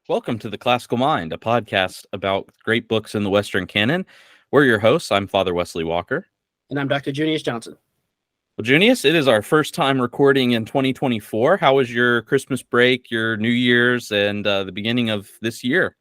Welcome to The Classical Mind, a podcast about great books in the Western canon. We're your hosts. I'm Father Wesley Walker. And I'm Dr. Junius Johnson. Well, Junius, it is our first time recording in 2024. How was your Christmas break, your New Year's, and the beginning of this year?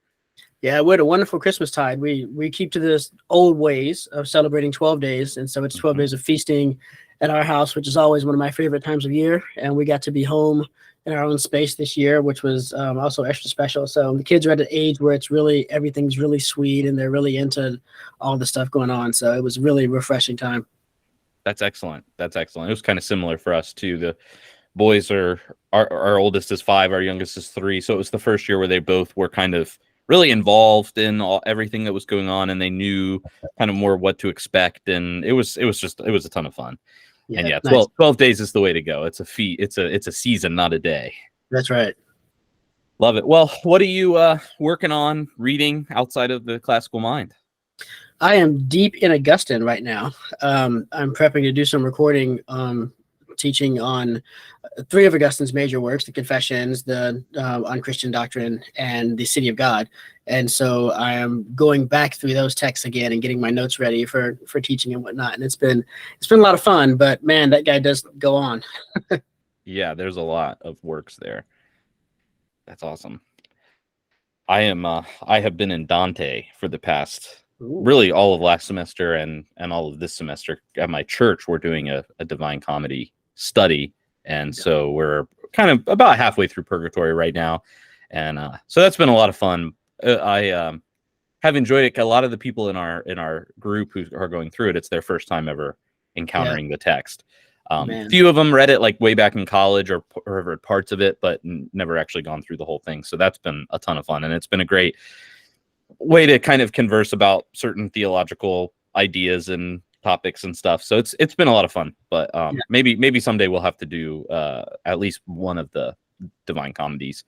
Yeah, we had a wonderful Christmas tide. We keep to this old ways of celebrating 12 days. And so it's 12 days of feasting at our house, which is always one of my favorite times of year. And we got to be home in our own space this year, which was also extra special. So the kids are at an age where it's really, everything's really sweet and they're really into all the stuff going on. So it was really refreshing time. That's excellent. That's excellent. It was kind of similar for us too. The boys are, our oldest is 5, our youngest is 3. So it was the first year where they both were kind of really involved in everything that was going on, and they knew kind of more what to expect. And it was a ton of fun. Yeah, and yeah, 12 days is the way to go. It's a feat. It's a season, not a day. That's right. Love it. Well, what are you working on reading outside of the Classical Mind? I am deep in Augustine right now. I'm prepping to do some recording, teaching on 3 of Augustine's major works: the Confessions, the on Christian Doctrine, and the City of God. And so I am going back through those texts again and getting my notes ready for teaching and whatnot. And it's been a lot of fun, but man, that guy does go on. Yeah, there's a lot of works there. That's awesome. I have been in Dante for the past really all of last semester and all of this semester. At my church, we're doing a Divine Comedy study, and so we're kind of about halfway through Purgatory right now, and so that's been a lot of fun. I have enjoyed it. A lot of the people in our group who are going through it, it's their first time ever encountering the text. Few of them read it like way back in college or read parts of it, but never actually gone through the whole thing. So that's been a ton of fun, and it's been a great way to kind of converse about certain theological ideas and topics and stuff. So it's been a lot of fun. But maybe someday we'll have to do at least one of the Divine Comedies.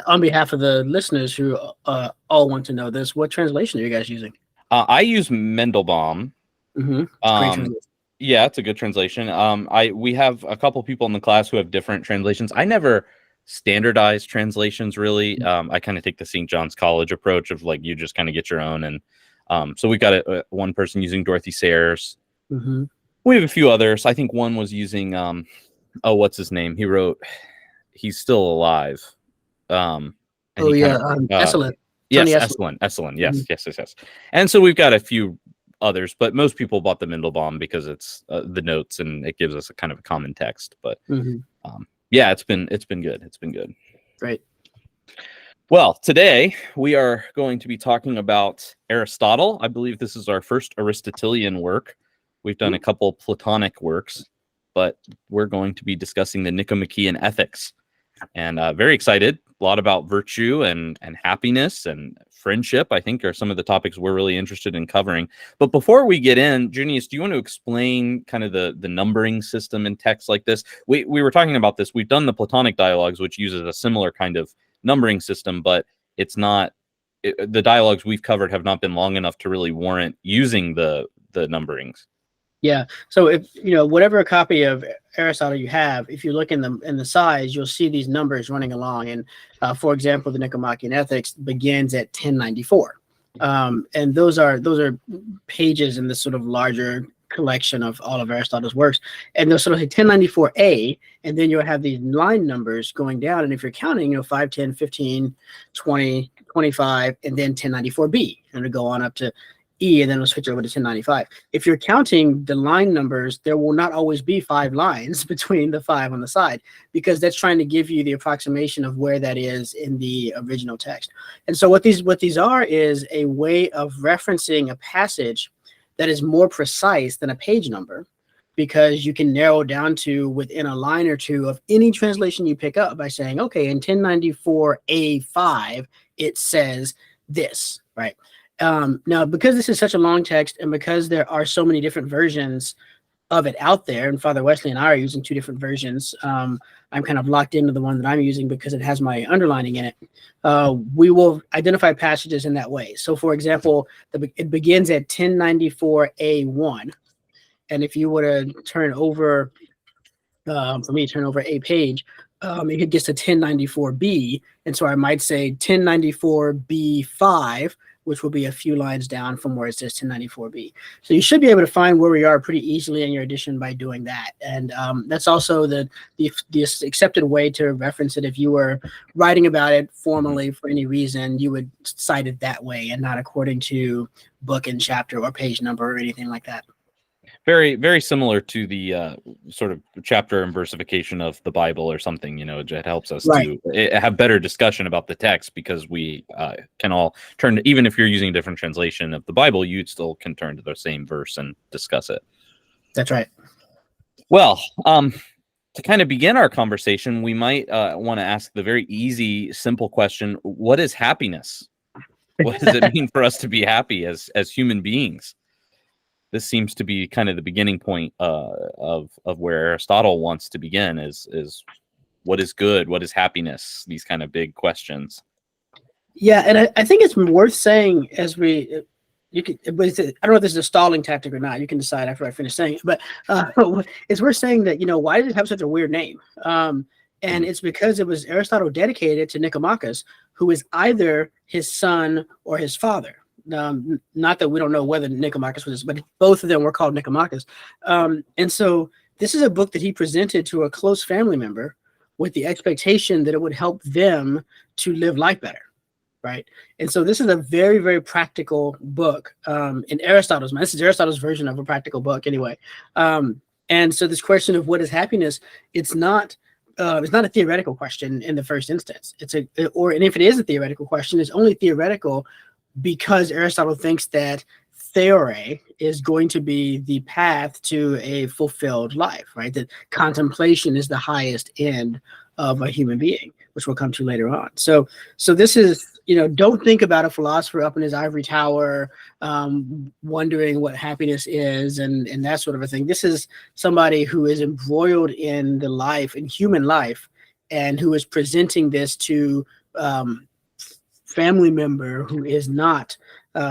On behalf of the listeners who all want to know this, what translation are you guys using? I use Mendelbaum. Mm-hmm. Yeah, it's a good translation. We have a couple people in the class who have different translations. I never standardized translations really. I kind of take the St. John's College approach of like you just kind of get your own, and so we've got one person using Dorothy Sayers. Mm-hmm. We have a few others. I think one was using what's his name? He's still alive. Esselin. Yes, Esselin. Yes. And so we've got a few others, but most people bought the Mendelbaum because it's the notes and it gives us a kind of a common text. But yeah, it's been good. It's been good. Great. Well, today we are going to be talking about Aristotle. I believe this is our first Aristotelian work. We've done a couple Platonic works, but we're going to be discussing the Nicomachean Ethics. And very excited. A lot about virtue and happiness and friendship, I think, are some of the topics we're really interested in covering. But before we get in, Junius, do you want to explain kind of the numbering system in texts like this? We were talking about this. We've done the Platonic dialogues, which uses a similar kind of numbering system, but it's not the dialogues we've covered have not been long enough to really warrant using the numberings. Yeah. So if whatever copy of Aristotle you have, if you look in the size, you'll see these numbers running along. And for example, the Nicomachean Ethics begins at 1094, and those are pages in this sort of larger collection of all of Aristotle's works. And they'll sort of say 1094a, and then you'll have these line numbers going down. And if you're counting, 5, 10, 15, 20, 25, and then 1094b, and it'll go on up to E, and then we'll switch over to 1095. If you're counting the line numbers, there will not always be 5 lines between the 5 on the side, because that's trying to give you the approximation of where that is in the original text. And so what these are is a way of referencing a passage that is more precise than a page number, because you can narrow down to within a line or two of any translation you pick up by saying, okay, in 1094a5, it says this, right? Now, because this is such a long text and because there are so many different versions of it out there, and Father Wesley and I are using 2 different versions, I'm kind of locked into the one that I'm using because it has my underlining in it. We will identify passages in that way. So, for example, it begins at 1094a1. And if you were to turn over, for me, turn over a page, it gets to 1094b, and so I might say 1094b5, which will be a few lines down from where it says 1094b. So you should be able to find where we are pretty easily in your edition by doing that. And that's also the accepted way to reference it. If you were writing about it formally for any reason, you would cite it that way and not according to book and chapter or page number or anything like that. Very, very similar to the sort of chapter and versification of the Bible or something. It helps us to have better discussion about the text, because we can all turn to, even if you're using a different translation of the Bible, you still can turn to the same verse and discuss it. That's right. Well, to kind of begin our conversation, we might want to ask the very easy, simple question: what is happiness? What does it mean for us to be happy as human beings? This seems to be kind of the beginning point of where Aristotle wants to begin, is what is good, what is happiness, these kind of big questions. Yeah, and I think it's worth saying as I don't know if this is a stalling tactic or not. You can decide after I finish saying it, but it's worth saying that, why did it have such a weird name? And it's because it was Aristotle dedicated to Nicomachus, who is either his son or his father. Not that we don't know whether Nicomachus was, but both of them were called Nicomachus. And so this is a book that he presented to a close family member with the expectation that it would help them to live life better, right? And so this is a very, very practical book in Aristotle's mind. This is Aristotle's version of a practical book anyway. And so this question of what is happiness, it's not a theoretical question in the first instance. And if it is a theoretical question, it's only theoretical because Aristotle thinks that theory is going to be the path to a fulfilled life, right? That contemplation is the highest end of a human being, which we'll come to later on. So this is, don't think about a philosopher up in his ivory tower, wondering what happiness is and that sort of a thing. This is somebody who is embroiled in human life, and who is presenting this to family member who is not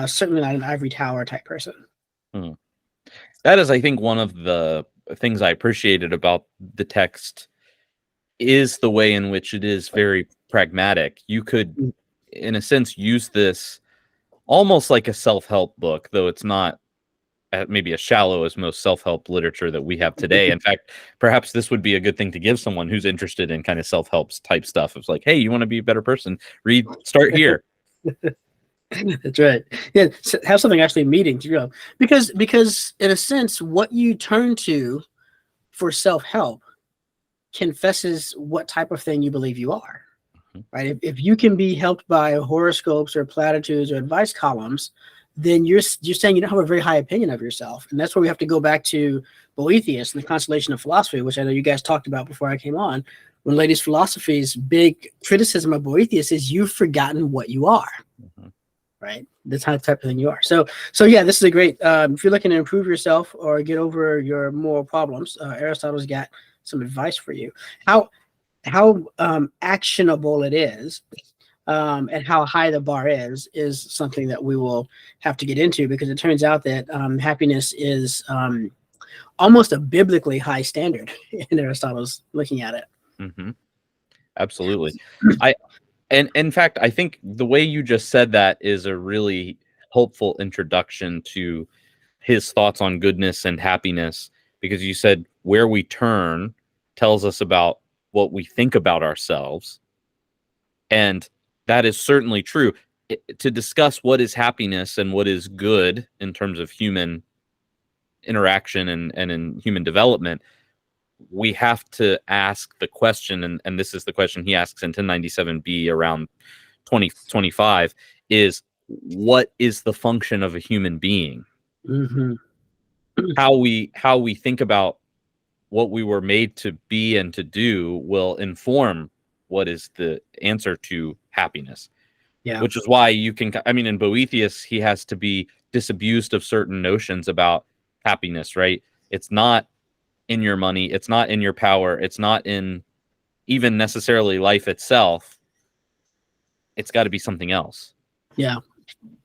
certainly not an ivory tower type person. That is, I think, one of the things I appreciated about the text is the way in which it is very pragmatic. You could, in a sense, use this almost like a self-help book, though it's not maybe as shallow as most self-help literature that we have today. In fact, perhaps this would be a good thing to give someone who's interested in kind of self-help type stuff. It's like, hey, you want to be a better person? Start here. That's right. Yeah, so have something actually meeting to go. Because in a sense, what you turn to for self-help confesses what type of thing you believe you are. Right? If you can be helped by horoscopes or platitudes or advice columns, then you're saying you don't have a very high opinion of yourself. And that's where we have to go back to Boethius and the constellation of philosophy, which I know you guys talked about before I came on. When Ladies' Philosophy's big criticism of Boethius is you've forgotten what you are, right? The type of thing you are. So yeah, this is a great, if you're looking to improve yourself or get over your moral problems, Aristotle's got some advice for you. How actionable it is, and how high the bar is something that we will have to get into, because it turns out that happiness is almost a biblically high standard in Aristotle's looking at it. Absolutely. And in fact, I think the way you just said that is a really helpful introduction to his thoughts on goodness and happiness, because you said where we turn tells us about what we think about ourselves. And that is certainly true. To discuss what is happiness and what is good in terms of human interaction and in human development, we have to ask the question, and this is the question he asks in 1097b around 2025, is what is the function of a human being? How we think about what we were made to be and to do will inform what is the answer to happiness. Yeah. Which is why in Boethius, he has to be disabused of certain notions about happiness, right? It's not in your money, it's not in your power, it's not in even necessarily life itself. It's got to be something else. Yeah,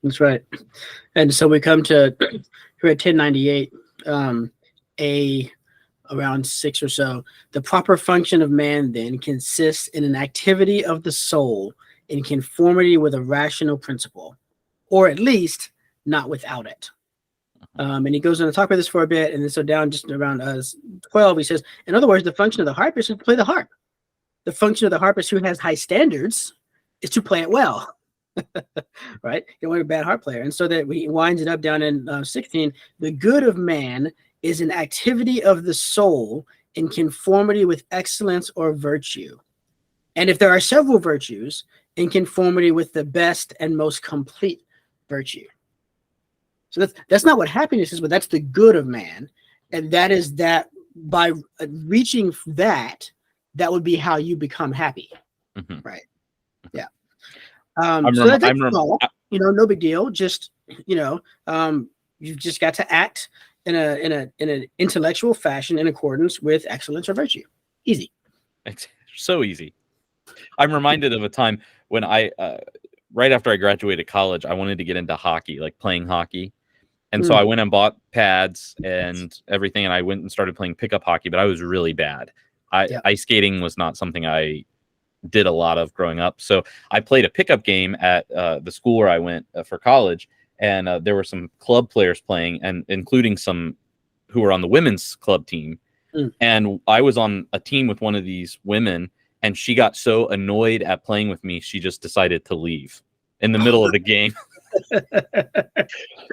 that's right. And so we come to here at 1098, around 6 or so. The proper function of man then consists in an activity of the soul in conformity with a rational principle, or at least not without it. And he goes on to talk about this for a bit, and then so down just around 12, he says, in other words, the function of the harpist is to play the harp. The function of the harpist who has high standards is to play it well. Right? You don't want a bad harp player. And so that he winds it up down in 16, the good of man is an activity of the soul in conformity with excellence or virtue. And if there are several virtues, in conformity with the best and most complete virtue. So that's not what happiness is, but that's the good of man. And that is that by reaching that, that would be how you become happy. Right. Yeah. No big deal. Just, you've just got to act in an intellectual fashion in accordance with excellence or virtue. Easy. So easy. I'm reminded of a time when right after I graduated college, I wanted to get into hockey, like playing hockey. And so I went and bought pads and everything, and I went and started playing pickup hockey, but I was really bad. Ice skating was not something I did a lot of growing up. So I played a pickup game at the school where I went for college, and there were some club players playing, and including some who were on the women's club team. And I was on a team with one of these women, and she got so annoyed at playing with me, she just decided to leave in the middle of the game.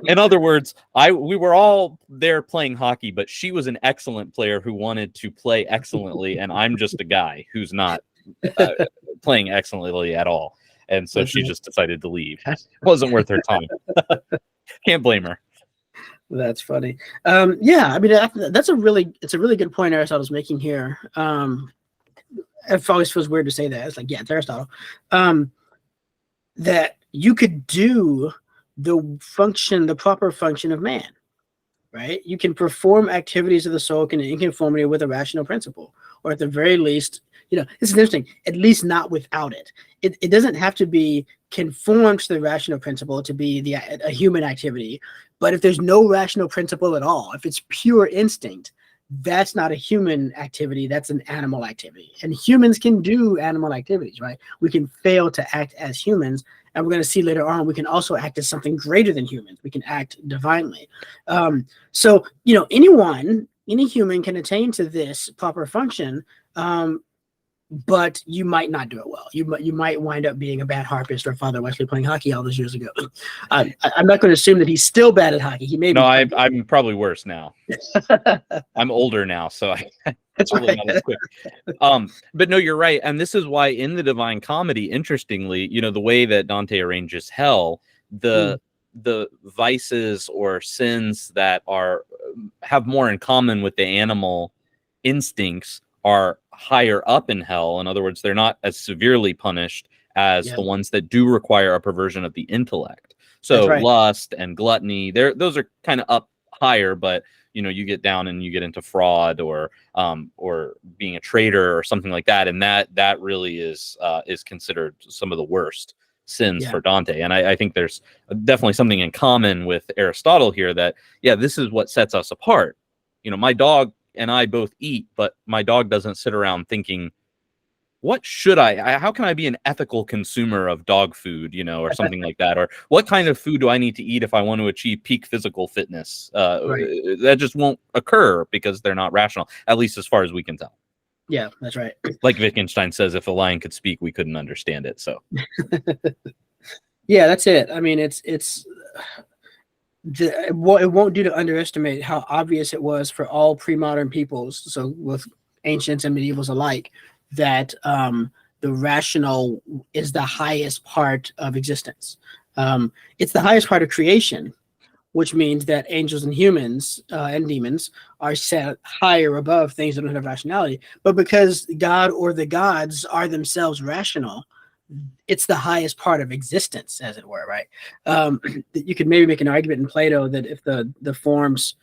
In other words, we were all there playing hockey, but she was an excellent player who wanted to play excellently, and I'm just a guy who's not playing excellently at all. And so she just decided to leave. It wasn't worth her time. Can't blame her. That's funny. Yeah, I mean, it's a really good point Aristotle's making here. It always feels weird to say that. It's like, yeah, it's Aristotle. That you could do the proper function of man, right? You can perform activities of the soul in conformity with a rational principle, or at the very least, this is interesting, at least not without it. It doesn't have to be conformed to the rational principle to be a human activity, but if there's no rational principle at all, if it's pure instinct, that's not a human activity, that's an animal activity. And humans can do animal activities, right? We can fail to act as humans, and we're going to see later on, we can also act as something greater than humans. We can act divinely. So, any human can attain to this proper function, but you might not do it well. You might wind up being a bad harpist, or Father Wesley playing hockey all those years ago. I'm not going to assume that he's still bad at hockey. He may be. No, I'm probably worse now. I'm older now, so that's right. Not as quick. But no, you're right, and this is why in the Divine Comedy, interestingly, the way that Dante arranges hell, the vices or sins that have more in common with the animal instincts are higher up in hell. In other words, they're not as severely punished as the ones that do require a perversion of the intellect. So lust and gluttony, those are kind of up higher, but you get down and you get into fraud or being a traitor or something like that, and that really is considered some of the worst sins for Dante. And I think there's definitely something in common with Aristotle here, that this is what sets us apart. My dog and I both eat, but my dog doesn't sit around thinking, how can I be an ethical consumer of dog food, or something like that? Or what kind of food do I need to eat if I want to achieve peak physical fitness? That just won't occur because they're not rational, at least as far as we can tell. Yeah, that's right. Like Wittgenstein says, if a lion could speak, we couldn't understand it. So yeah, that's it. I mean, it won't do to underestimate how obvious it was for all pre-modern peoples, so with ancients and medievals alike, that the rational is the highest part of existence. It's the highest part of creation, which means that angels and humans and demons are set higher above things that don't have rationality. But because God or the gods are themselves rational, it's the highest part of existence, as it were, right? You could maybe make an argument in Plato that if the forms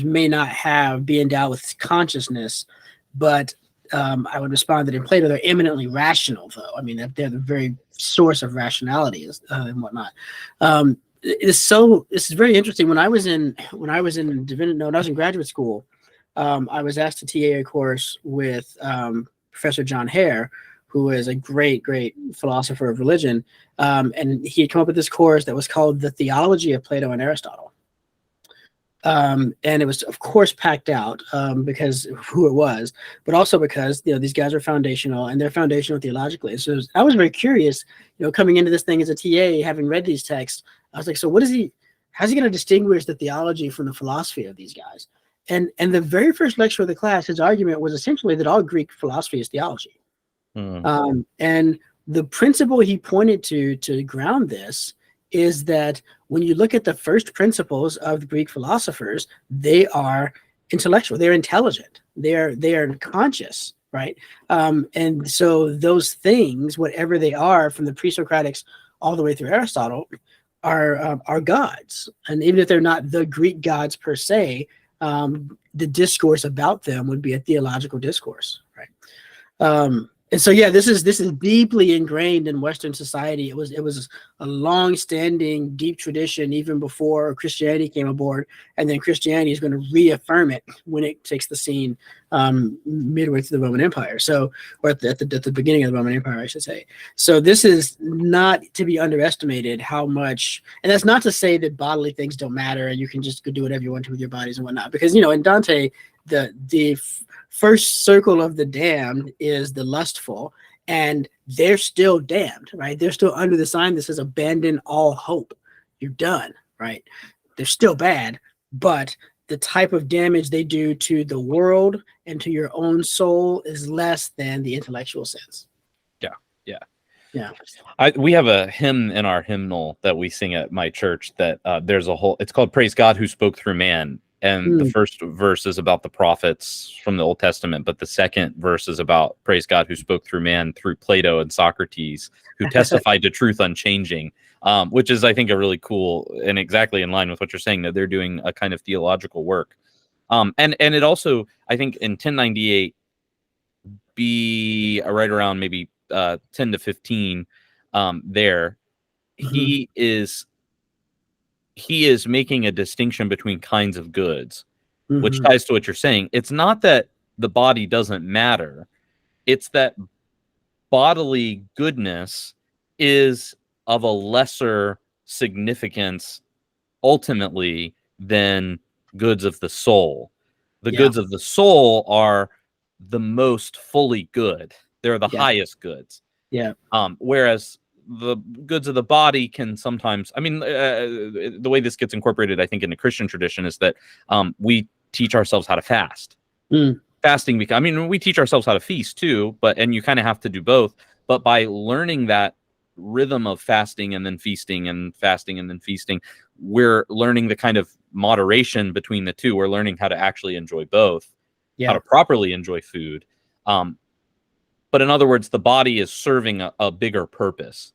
may not be endowed with consciousness, but I would respond that in Plato they're eminently rational, though. I mean, they're the very source of rationality and whatnot. This is very interesting. When I was in graduate school, I was asked to TA a course with Professor John Hare, who is a great philosopher of religion, and he had come up with this course that was called The Theology of Plato and Aristotle. And it was, of course, packed out because of who it was, but also because these guys are foundational, and they're foundational theologically. So I was very curious, coming into this thing as a TA, having read these texts. I was like, so how's he going to distinguish the theology from the philosophy of these guys? And the very first lecture of the class, his argument was essentially that all Greek philosophy is theology. And the principle he pointed to ground this is that when you look at the first principles of the Greek philosophers, they are intellectual, they're intelligent, they are conscious, right? And so those things, whatever they are, from the pre-Socratics all the way through Aristotle, are gods. And even if they're not the Greek gods per se, the discourse about them would be a theological discourse, right? And so, yeah, this is deeply ingrained in Western society. It was a long-standing, deep tradition even before Christianity came aboard, and then Christianity is going to reaffirm it when it takes the scene midway through the Roman Empire. So, or at the beginning of the Roman Empire, I should say. So, this is not to be underestimated. How much, and that's not to say that bodily things don't matter and you can just go do whatever you want to with your bodies and whatnot. Because in Dante, the first circle of the damned is the lustful, and they're still damned, right? They're still under the sign that says abandon all hope. You're done, right? They're still bad, but the type of damage they do to the world and to your own soul is less than the intellectual sense. Yeah. We have a hymn in our hymnal that we sing at my church that it's called Praise God Who Spoke Through Man. And the first verse is about the prophets from the Old Testament, but the second verse is about praise God who spoke through man, through Plato and Socrates, who testified to truth unchanging, which is, I think, a really cool and exactly in line with what you're saying, that they're doing a kind of theological work. And it also, I think, in 1098, be right around maybe 10 to 15 there, he is making a distinction between kinds of goods, which ties to what you're saying. It's not that the body doesn't matter. It's that bodily goodness is of a lesser significance ultimately than goods of the soul. The goods of the soul are the most fully good. They're the highest goods. Whereas the goods of the body can sometimes, the way this gets incorporated, I think, in the Christian tradition is that we teach ourselves how to fast. Fasting, we teach ourselves how to feast too, and you kind of have to do both. But by learning that rhythm of fasting and then feasting and fasting and then feasting, we're learning the kind of moderation between the two. We're learning how to actually enjoy both, how to properly enjoy food. But in other words, the body is serving a bigger purpose,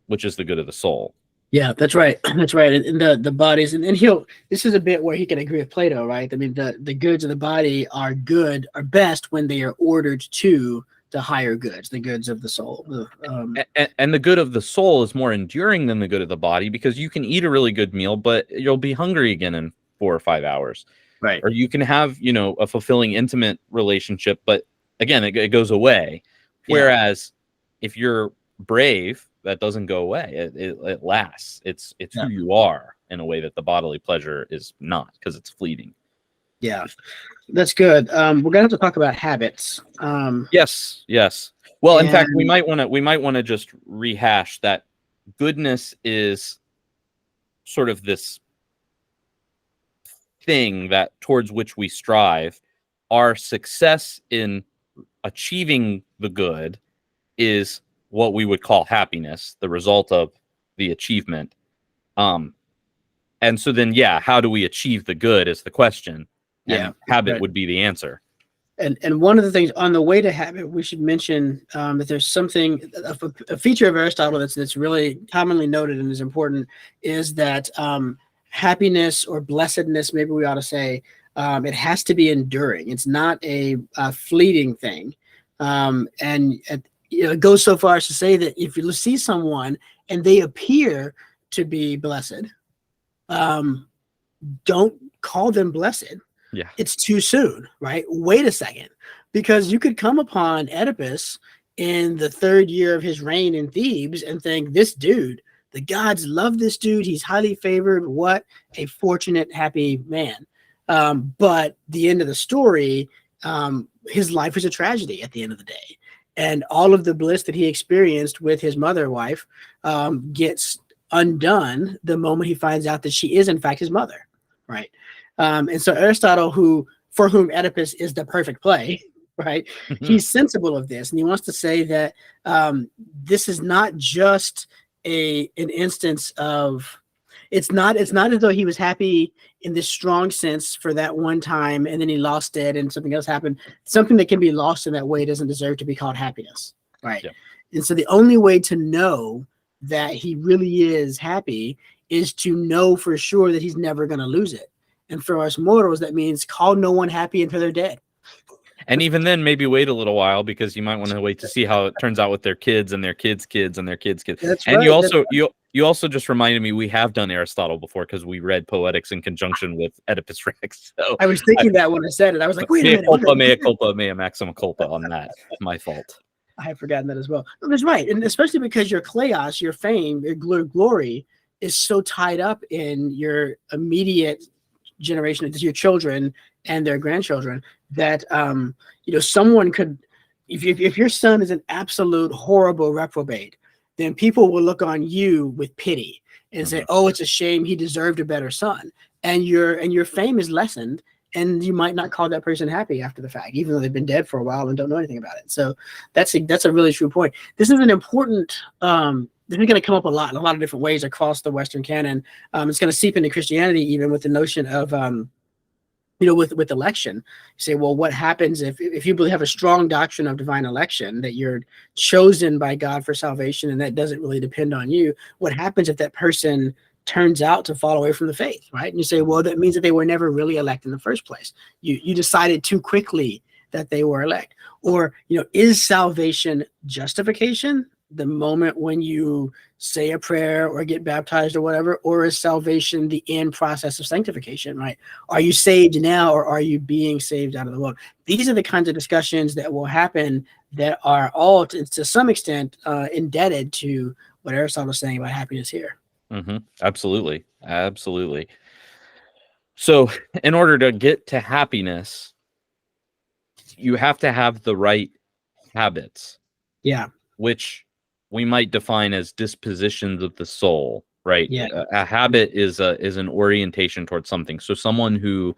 which is the good of the soul. Yeah, that's right. That's right. And the bodies, and this is a bit where he can agree with Plato, right? I mean, the goods of the body are best when they are ordered to the higher goods, the goods of the soul. And the good of the soul is more enduring than the good of the body, because you can eat a really good meal, but you'll be hungry again in 4 or 5 hours. Right. Or you can have, a fulfilling, intimate relationship, but again, it goes away. Whereas if you're brave, that doesn't go away. It lasts. It's who you are in a way that the bodily pleasure is not, because it's fleeting. Yeah, that's good. We're gonna have to talk about habits. Yes. Well, in fact, we might want to just rehash that goodness is sort of this thing that towards which we strive. Our success in achieving the good is what we would call happiness, the result of the achievement. And so then, how do we achieve the good is the question. And habit would be the answer. And one of the things on the way to habit, we should mention that there's something, a feature of Aristotle that's really commonly noted and is important, is that happiness or blessedness, maybe we ought to say, it has to be enduring. It's not a fleeting thing. It goes so far as to say that if you see someone and they appear to be blessed, don't call them blessed. Yeah. It's too soon, right? Wait a second, because you could come upon Oedipus in the 3rd year of his reign in Thebes and think, this dude, the gods love this dude. He's highly favored. What a fortunate, happy man. But the end of the story, his life was a tragedy at the end of the day. And all of the bliss that he experienced with his mother wife gets undone the moment he finds out that she is, in fact, his mother, right? And so Aristotle, for whom Oedipus is the perfect play, right? He's sensible of this, and he wants to say that this is not just an instance of, it's not as though he was happy in this strong sense for that one time and then he lost it and something else happened. Something that can be lost in that way doesn't deserve to be called happiness, right? Yeah. And so the only way to know that he really is happy is to know for sure that he's never going to lose it. And for us mortals, that means call no one happy until they're dead. And even then, maybe wait a little while, because you might want to wait to see how it turns out with their kids and their kids' kids and their kids' kids. That's and right. you also just reminded me we have done Aristotle before, because we read Poetics in conjunction with Oedipus Rex. So I was thinking that when I said it, I was like, wait a minute. Mea culpa, mea maxima culpa on that. My fault. I have forgotten that as well. That's right. And especially because your kleos, your fame, your glory is so tied up in your immediate generation, your children and their grandchildren, that someone could, if your son is an absolute horrible reprobate, then people will look on you with pity and say, oh, it's a shame, he deserved a better son. And your fame is lessened, and you might not call that person happy after the fact, even though they've been dead for a while and don't know anything about it. So that's a really true point. This is an important this is going to come up a lot in a lot of different ways across the Western canon. It's going to seep into Christianity, even with the notion of with election. You say, well, what happens if you have a strong doctrine of divine election, that you're chosen by God for salvation and that doesn't really depend on you? What happens if that person turns out to fall away from the faith, right? And you say, well, that means that they were never really elect in the first place. You decided too quickly that they were elect. Or, is salvation justification the moment when you say a prayer or get baptized or whatever, or is salvation the end process of sanctification, right? Are you saved now, or are you being saved out of the world? These are the kinds of discussions that will happen that are all to some extent indebted to what Aristotle is saying about happiness here. Absolutely. Absolutely. So in order to get to happiness, you have to have the right habits. Yeah. Which we might define as dispositions of the soul, right? Yeah. A habit is an orientation towards something. So someone who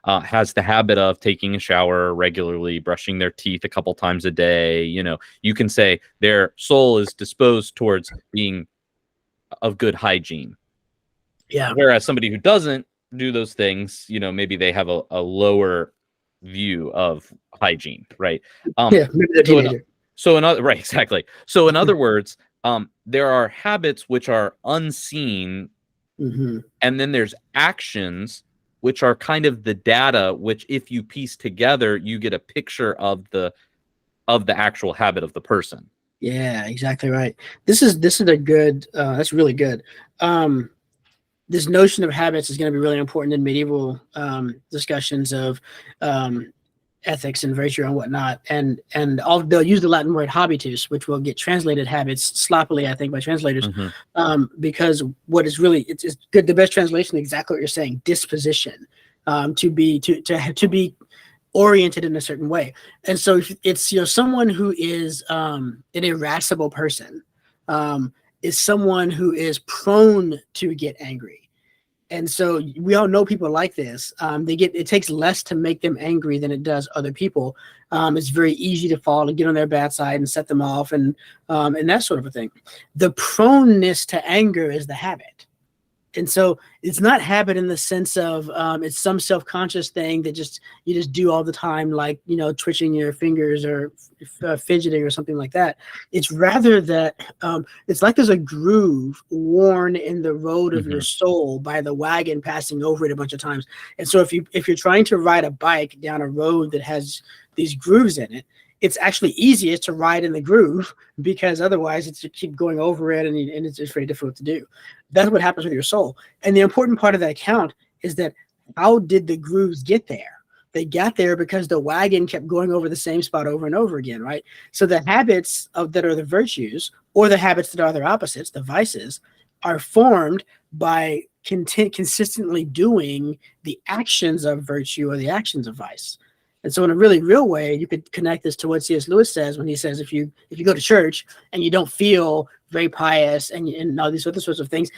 has the habit of taking a shower regularly, brushing their teeth a couple times a day, you can say their soul is disposed towards being of good hygiene. Yeah. Whereas somebody who doesn't do those things, maybe they have a lower view of hygiene, right? Maybe they're teenager. Right, exactly. So in other words, there are habits which are unseen, and then there's actions which are kind of the data, which if you piece together, you get a picture of the actual habit of the person. Yeah, exactly right. This is a good. That's really good. This notion of habits is going to be really important in medieval discussions of ethics and virtue and whatnot, and they'll use the Latin word habitus, which will get translated habits sloppily, I think, by translators, because what is really it's good. The best translation is exactly what you're saying: disposition, to be oriented in a certain way. And so if it's someone who is an irascible person, is someone who is prone to get angry. And so we all know people like this. It takes less to make them angry than it does other people. It's very easy to fall and get on their bad side and set them off and that sort of a thing. The proneness to anger is the habit. And so it's not habit in the sense of it's some self-conscious thing that you just do all the time, like, twitching your fingers or fidgeting or something like that. It's rather that it's like there's a groove worn in the road of your soul by the wagon passing over it a bunch of times. And so if you're trying to ride a bike down a road that has these grooves in it, it's actually easiest to ride in the groove, because otherwise it's to keep going over it and it's just very difficult to do. That's what happens with your soul. And the important part of that account is that how did the grooves get there? They got there because the wagon kept going over the same spot over and over again, right? So the habits that are the virtues, or the habits that are their opposites, the vices, are formed by consistently doing the actions of virtue or the actions of vice. And so in a really real way, you could connect this to what C.S. Lewis says when he says, if you go to church and you don't feel very pious and all these other sorts of things,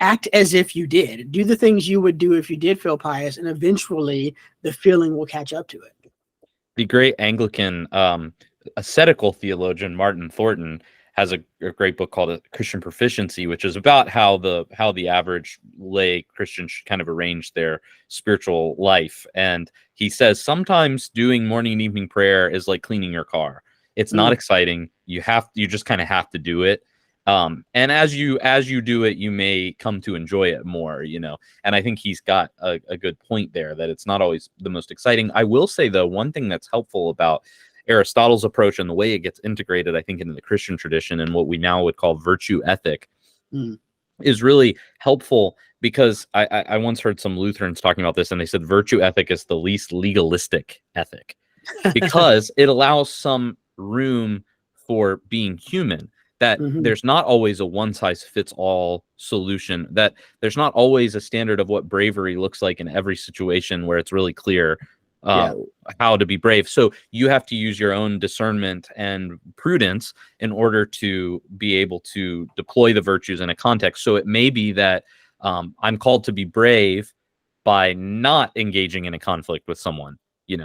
act as if you did. Do the things you would do if you did feel pious, and eventually the feeling will catch up to it. The great Anglican ascetical theologian Martin Thornton has a great book called Christian Proficiency, which is about how the average lay Christian should kind of arrange their spiritual life. And he says sometimes doing morning and evening prayer is like cleaning your car. It's not exciting. You just kind of have to do it. And as you do it, you may come to enjoy it more, and I think he's got a good point there, that it's not always the most exciting. I will say, though, one thing that's helpful about Aristotle's approach and the way it gets integrated, I think, into the Christian tradition and what we now would call virtue ethic is really helpful, because I once heard some Lutherans talking about this, and they said virtue ethic is the least legalistic ethic because it allows some room for being human. That there's not always a one-size-fits-all solution, that there's not always a standard of what bravery looks like in every situation where it's really clear how to be brave. So you have to use your own discernment and prudence in order to be able to deploy the virtues in a context. So it may be that I'm called to be brave by not engaging in a conflict with someone.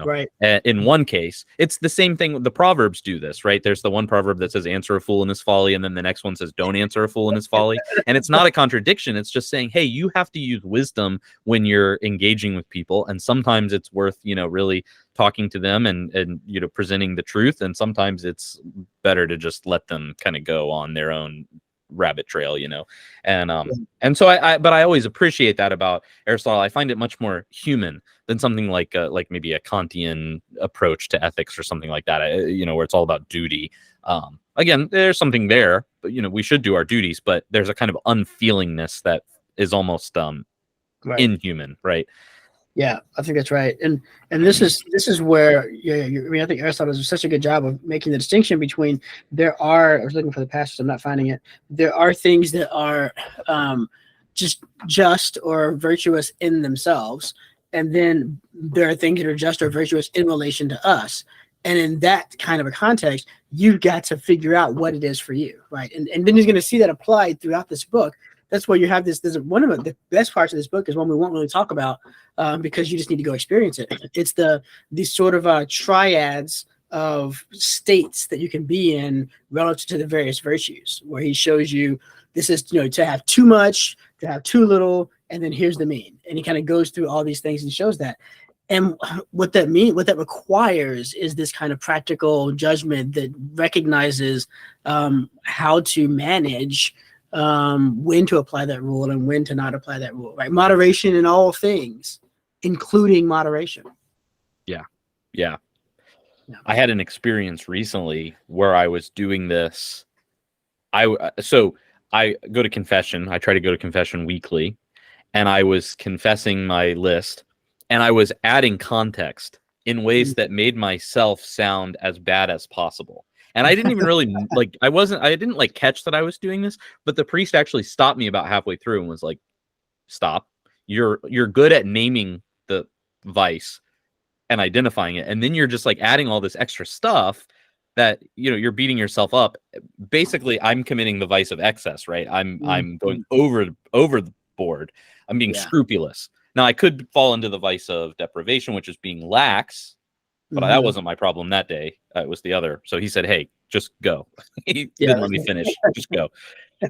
Right. In one case, it's the same thing. The Proverbs do this, right? There's the one proverb that says, answer a fool in his folly. And then the next one says, don't answer a fool in his folly. And it's not a contradiction. It's just saying, hey, you have to use wisdom when you're engaging with people. And sometimes it's worth, really talking to them and presenting the truth. And sometimes it's better to just let them kind of go on their own rabbit trail, and so I always appreciate that about Aristotle. I find it much more human than something like maybe a Kantian approach to ethics or something like that, where it's all about duty. Again, there's something there, but we should do our duties, but there's a kind of unfeelingness that is almost inhuman, right? Yeah, I think that's right, and this is where I think Aristotle does such a good job of making the distinction between I was looking for the passage, I'm not finding it. There are things that are just or virtuous in themselves, and then there are things that are just or virtuous in relation to us. And in that kind of a context, you've got to figure out what it is for you, right? And then he's going to see that applied throughout this book. That's where you have this. There's one of the best parts of this book is one we won't really talk about because you just need to go experience it. It's these sort of triads of states that you can be in relative to the various virtues, where he shows you this is to have too much, to have too little, and then here's the mean. And he kind of goes through all these things and shows that. And what that requires is this kind of practical judgment that recognizes how to manage when to apply that rule and when to not apply that rule, right? Moderation in all things, including moderation. Yeah. I had an experience recently where I was doing this. I go to confession. I try to go to confession weekly, and I was confessing my list, and I was adding context in ways that made myself sound as bad as possible. And I didn't even really I didn't catch that I was doing this, but the priest actually stopped me about halfway through and was like, stop. You're good at naming the vice and identifying it. And then you're just adding all this extra stuff that, you're beating yourself up. Basically, I'm committing the vice of excess, right? I'm going over the board. I'm being scrupulous. Now I could fall into the vice of deprivation, which is being lax. But that wasn't my problem that day. It was the other. So he said, hey, just go. He didn't let me finish. Just go.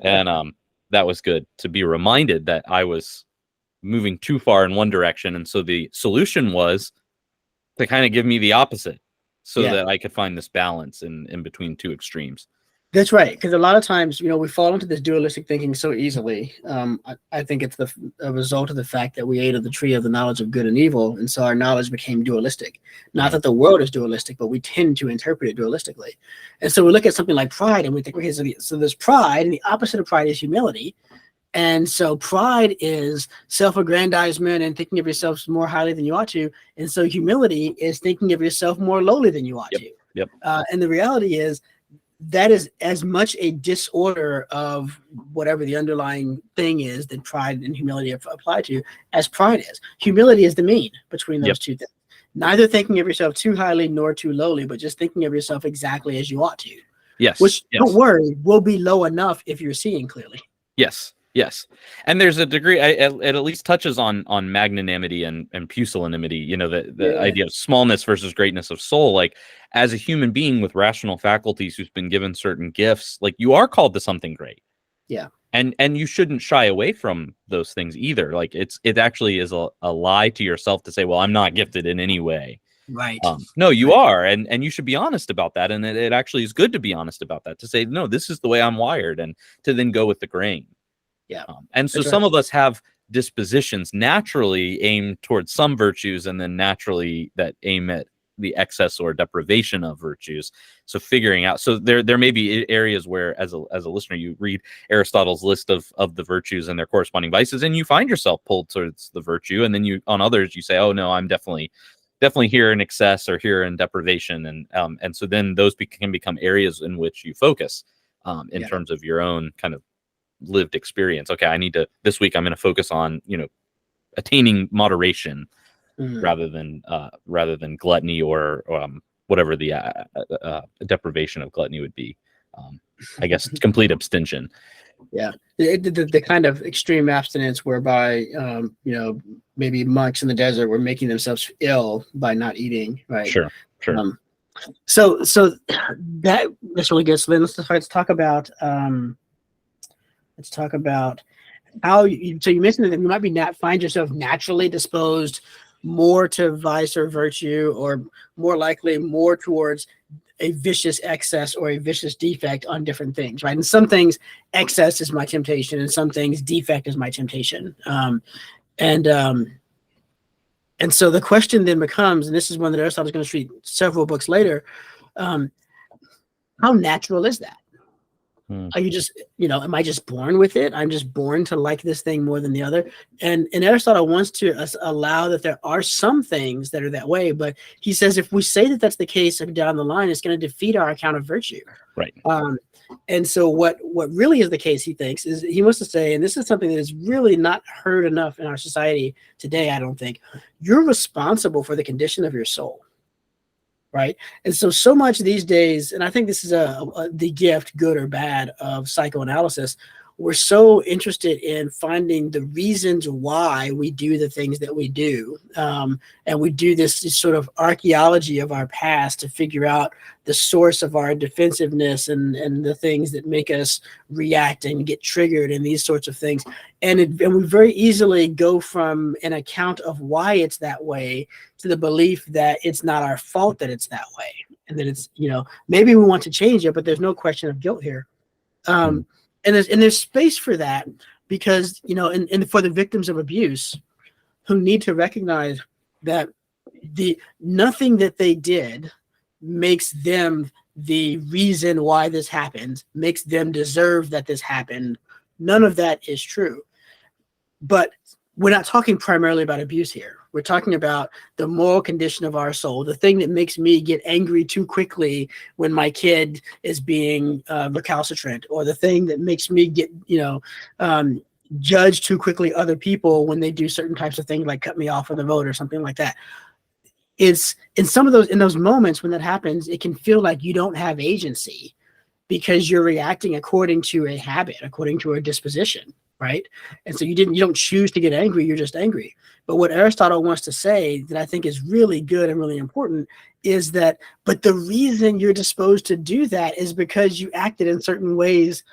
And that was good to be reminded that I was moving too far in one direction. And so the solution was to kind of give me the opposite so that I could find this balance in between two extremes. That's right, because a lot of times, we fall into this dualistic thinking so easily. I think it's a result of the fact that we ate of the tree of the knowledge of good and evil, and so our knowledge became dualistic. Not that the world is dualistic, but we tend to interpret it dualistically. And so we look at something like pride, and we think, okay, so there's pride, and the opposite of pride is humility. And so pride is self-aggrandizement and thinking of yourself more highly than you ought to. And so humility is thinking of yourself more lowly than you ought Yep. to. Yep. And the reality is that is as much a disorder of whatever the underlying thing is that pride and humility apply to as pride is. Humility is the mean between those two things. Neither thinking of yourself too highly nor too lowly, but just thinking of yourself exactly as you ought to. Yes. Which, don't worry, will be low enough if you're seeing clearly. Yes. Yes. And there's a degree, it at least touches on magnanimity and pusillanimity, you know, the idea of smallness versus greatness of soul. Like, as a human being with rational faculties who's been given certain gifts, like, you are called to something great. Yeah. And you shouldn't shy away from those things either. Like, it actually is a lie to yourself to say, well, I'm not gifted in any way. Right. No, you are. And you should be honest about that. And it actually is good to be honest about that, to say, no, this is the way I'm wired, and to then go with the grain. Yeah. And so some of us have dispositions naturally aimed towards some virtues, and then naturally that aim at the excess or deprivation of virtues. So figuring out, so there may be areas where, as a listener, you read Aristotle's list of the virtues and their corresponding vices, and you find yourself pulled towards the virtue, and then you, on others, you say, oh no, I'm definitely here in excess or here in deprivation, and so then those can become areas in which you focus in terms of your own kind of lived experience. Okay, I need to, this week I'm going to focus on, you know, attaining moderation rather than gluttony or whatever the deprivation of gluttony would be. I guess complete abstention. Yeah, the kind of extreme abstinence whereby you know, maybe monks in the desert were making themselves ill by not eating. Right. Sure. So that's really good. So then let's talk about how so you mentioned that you might be find yourself naturally disposed more to vice or virtue, or more likely more towards a vicious excess or a vicious defect on different things, right? And some things excess is my temptation, and some things defect is my temptation. And so the question then becomes, and this is one that Aristotle is going to treat several books later, how natural is that? Are you just, you know, am I just born with it? I'm just born to like this thing more than the other. And Aristotle wants to allow that there are some things that are that way, but he says if we say that that's the case down the line, it's going to defeat our account of virtue. Right. And so what really is the case, he thinks, is he wants to say, and this is something that is really not heard enough in our society today, I don't think, you're responsible for the condition of your soul. Right. And so much these days, and I think this is the gift, good or bad, of psychoanalysis. We're so interested in finding the reasons why we do the things that we do. And we do this sort of archaeology of our past to figure out the source of our defensiveness and the things that make us react and get triggered and these sorts of things. And we very easily go from an account of why it's that way to the belief that it's not our fault that it's that way. And that it's, you know, maybe we want to change it, but there's no question of guilt here. And there's space for that, because, you know, and for the victims of abuse who need to recognize that nothing that they did makes them the reason why this happened, makes them deserve that this happened. None of that is true. But we're not talking primarily about abuse here. We're talking about the moral condition of our soul, the thing that makes me get angry too quickly when my kid is being recalcitrant, or the thing that makes me get, you know, judge too quickly other people when they do certain types of things, like cut me off on the vote or something like that. It's in those moments when that happens, it can feel like you don't have agency because you're reacting according to a habit, according to a disposition. Right. And so you don't choose to get angry. You're just angry. But what Aristotle wants to say that I think is really good and really important is that, but the reason you're disposed to do that is because you acted in certain ways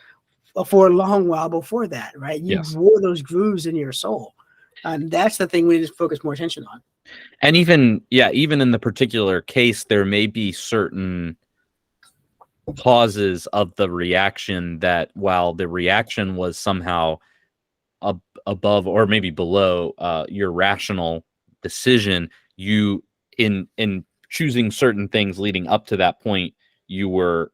for a long while before that. Right. You wore those grooves in your soul. And that's the thing we need to focus more attention on. And even in the particular case, there may be certain causes of the reaction that, while the reaction was somehow above or maybe below your rational decision, you in choosing certain things leading up to that point, you were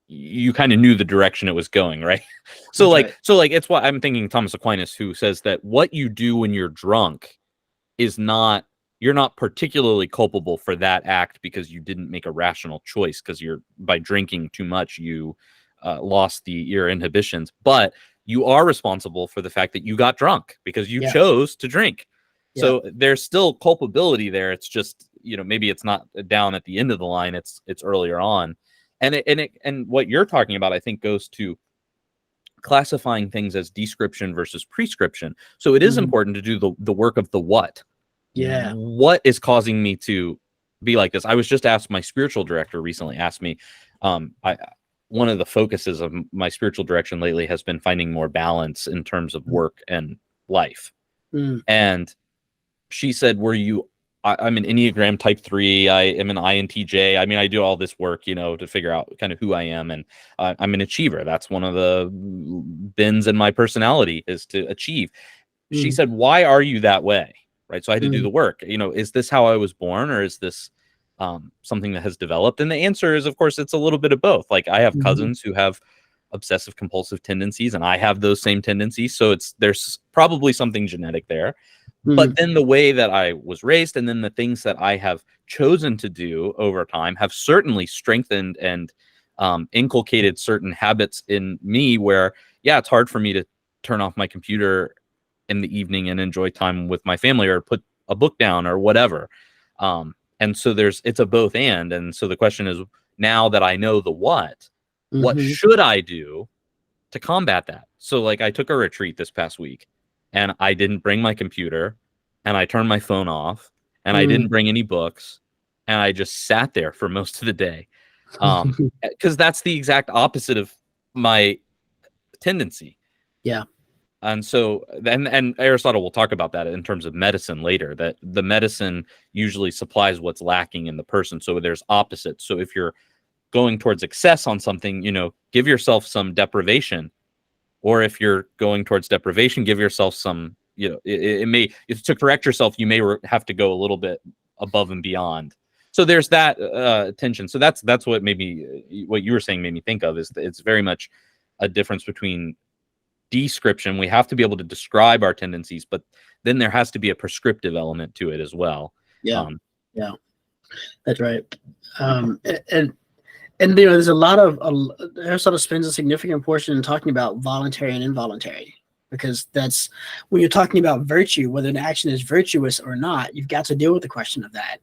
you kind of knew the direction it was going, right? So it's why I'm thinking Thomas Aquinas, who says that what you do when you're drunk is not, you're not particularly culpable for that act because you didn't make a rational choice, because by drinking too much, you lost your inhibitions, but you are responsible for the fact that you got drunk because you chose to drink. So there's still culpability there. It's just, maybe it's not down at the end of the line. It's earlier on. And what you're talking about, I think, goes to classifying things as description versus prescription. So it is important to do the work of the what. Yeah. What is causing me to be like this? I was just asked, my spiritual director recently asked me, one of the focuses of my spiritual direction lately has been finding more balance in terms of work and life. And she said, I'm an Enneagram type 3. I am an INTJ. I mean, I do all this work, to figure out kind of who I am. And I'm an achiever. That's one of the bins in my personality, is to achieve. She said, why are you that way? Right. So I had to do the work. Is this how I was born, or is this something that has developed? And the answer is, of course, it's a little bit of both. Like, I have cousins who have obsessive compulsive tendencies, and I have those same tendencies. So there's probably something genetic there. But then the way that I was raised, and then the things that I have chosen to do over time, have certainly strengthened and inculcated certain habits in me where, it's hard for me to turn off my computer in the evening and enjoy time with my family, or put a book down, or whatever. And so it's a both and so the question is, now that I know the what should I do to combat that? So, like, I took a retreat this past week, and I didn't bring my computer, and I turned my phone off, and I didn't bring any books, and I just sat there for most of the day. Because that's the exact opposite of my tendency. Yeah. And so and Aristotle will talk about that in terms of medicine later, that the medicine usually supplies what's lacking in the person. So there's opposites. So if you're going towards excess on something, give yourself some deprivation. Or if you're going towards deprivation, give yourself some, if to correct yourself, you may have to go a little bit above and beyond. So there's that tension. So that's what what you were saying made me think of, is that it's very much a difference between description. We have to be able to describe our tendencies, but then there has to be a prescriptive element to it as well. Yeah. That's right. And there's a lot of Aristotle spends a significant portion in talking about voluntary and involuntary, because that's when you're talking about virtue, whether an action is virtuous or not, you've got to deal with the question of that.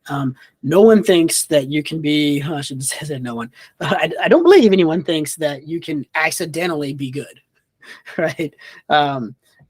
No one thinks that you can be, I should have said no one, I don't believe anyone thinks that you can accidentally be good, right?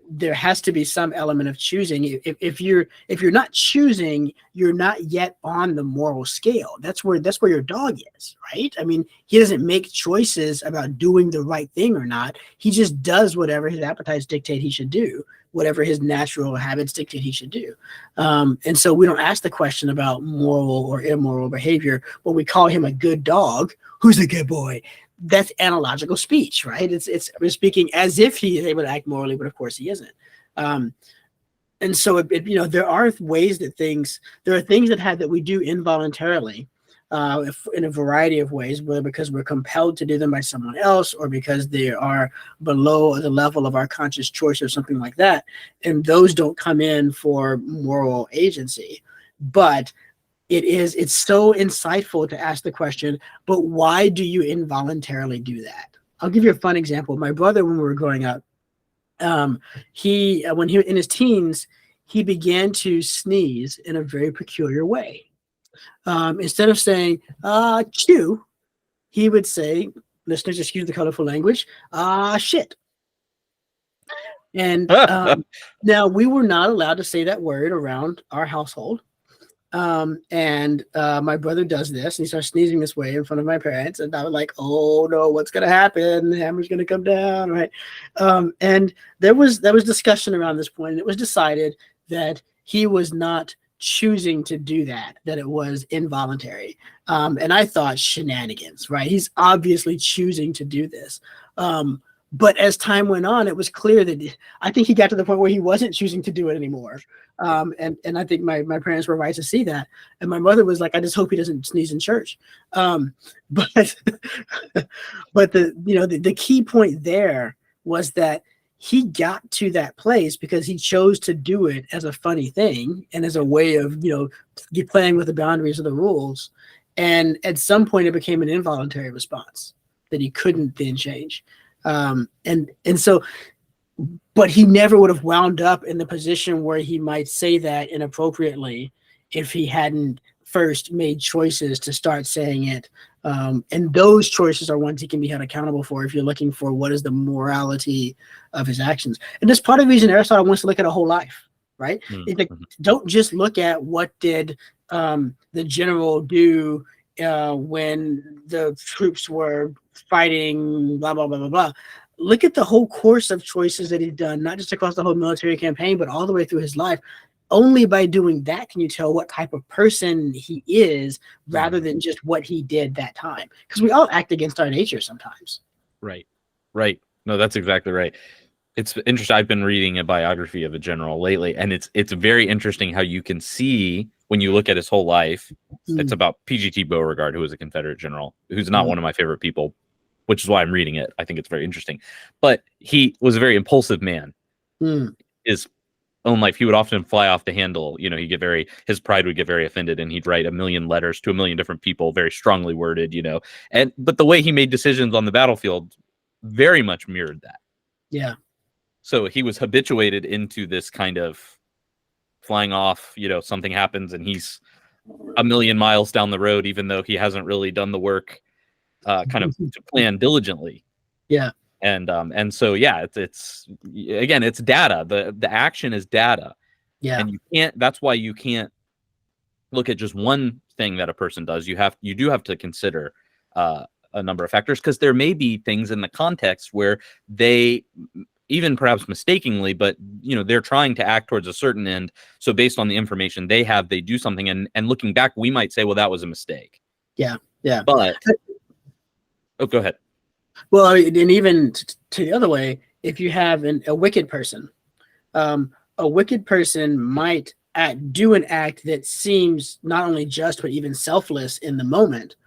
There has to be some element of choosing. If you're not choosing, you're not yet on the moral scale. That's where your dog is, right? I mean, he doesn't make choices about doing the right thing or not. He just does whatever his appetites dictate he should do, whatever his natural habits dictate he should do. And so we don't ask the question about moral or immoral behavior when we call him a good dog. Who's a good boy? That's analogical speech, right? We're speaking as if he is able to act morally, but of course he isn't. And so there are ways that there are things that we do involuntarily, in a variety of ways, whether because we're compelled to do them by someone else, or because they are below the level of our conscious choice or something like that. And those don't come in for moral agency, but it's so insightful to ask the question, but why do you involuntarily do that? I'll give you a fun example. My brother, when we were growing up, when he in his teens, he began to sneeze in a very peculiar way. Instead of saying chew, he would say, listeners, excuse the colorful language, shit. And now we were not allowed to say that word around our household. And my brother does this, and he starts sneezing this way in front of my parents, and I was like, oh no, what's gonna happen? The hammer's gonna come down, right? And there was discussion around this point, and it was decided that he was not choosing to do that it was involuntary. And I thought, shenanigans, right? He's obviously choosing to do this. But as time went on, it was clear that I think he got to the point where he wasn't choosing to do it anymore. And I think my parents were right to see that. And my mother was like, I just hope he doesn't sneeze in church. But but the key point there was that he got to that place because he chose to do it as a funny thing and as a way of, playing with the boundaries of the rules. And at some point it became an involuntary response that he couldn't then change. So, but he never would have wound up in the position where he might say that inappropriately if he hadn't first made choices to start saying it. And those choices are ones he can be held accountable for if you're looking for what is the morality of his actions. And that's part of the reason Aristotle wants to look at a whole life, right? Like, don't just look at what did the general do when the troops were fighting, blah, blah, blah, blah, blah. Look at the whole course of choices that he's done, not just across the whole military campaign, but all the way through his life. Only by doing that can you tell what type of person he is rather than just what he did that time. Because we all act against our nature sometimes. Right. No, that's exactly right. It's interesting. I've been reading a biography of a general lately, and it's very interesting how you can see when you look at his whole life. It's about PGT Beauregard, who was a Confederate general, who's not one of my favorite people, which is why I'm reading it. I think it's very interesting. But he was a very impulsive man. His own life, he would often fly off the handle. His pride would get very offended, and he'd write 1 million letters to 1 million different people, very strongly worded, but the way he made decisions on the battlefield very much mirrored that. Yeah. So he was habituated into this kind of flying off, something happens and he's 1 million miles down the road, even though he hasn't really done the work kind of to plan diligently. Yeah. And so, yeah, it's again, it's data. The action is data. Yeah. And that's why you can't look at just one thing that a person does. You do have to consider a number of factors, because there may be things in the context where they, even perhaps mistakenly, but they're trying to act towards a certain end. So based on the information they have, they do something, and looking back, we might say, well, that was a mistake. Yeah. But go ahead. Well, and even to the other way, if you have a wicked person, a wicked person might do an act that seems not only just, but even selfless in the moment,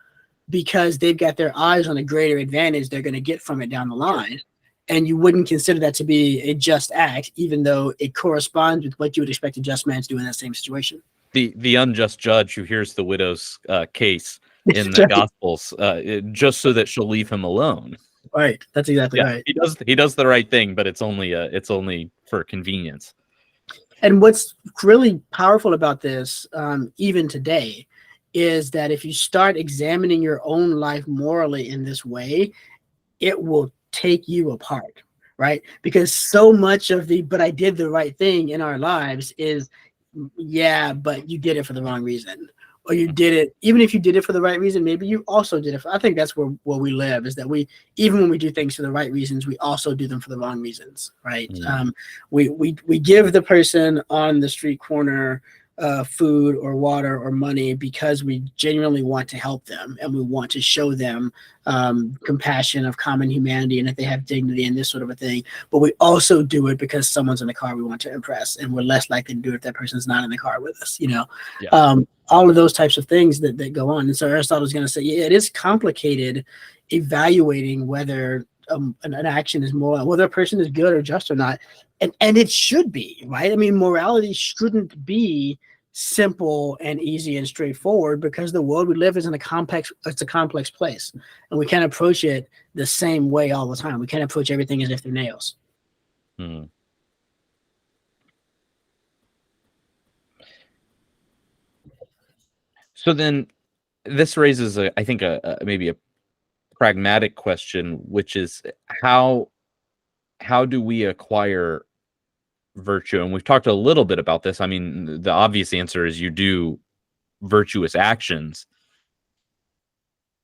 because they've got their eyes on a greater advantage they're going to get from it down the line. And you wouldn't consider that to be a just act, even though it corresponds with what you would expect a just man to do in that same situation. The unjust judge who hears the widow's case in the Gospels, just so that she'll leave him alone. Right. That's exactly right. He does the right thing, but it's only for convenience. And what's really powerful about this, even today, is that if you start examining your own life morally in this way, it will take you apart, right? Because so much of but I did the right thing in our lives is, yeah, but you did it for the wrong reason. Or you did it, even if you did it for the right reason, maybe you also did it I think that's where we live, is that even when we do things for the right reasons, we also do them for the wrong reasons, right? We give the person on the street corner food or water or money because we genuinely want to help them, and we want to show them compassion of common humanity, and that they have dignity and this sort of a thing. But we also do it because someone's in the car we want to impress, and we're less likely to do it if that person's not in the car with us, all of those types of things that go on. And so Aristotle is going to say, yeah, it is complicated evaluating whether an action is moral, whether a person is good or just or not. And it should be, right? I mean, morality shouldn't be simple and easy and straightforward, because the world we live is a complex place, and we can't approach it the same way all the time. We can't approach everything as if they're nails. So then this raises I think maybe a pragmatic question, which is how do we acquire virtue? And we've talked a little bit about this. I mean, the obvious answer is you do virtuous actions,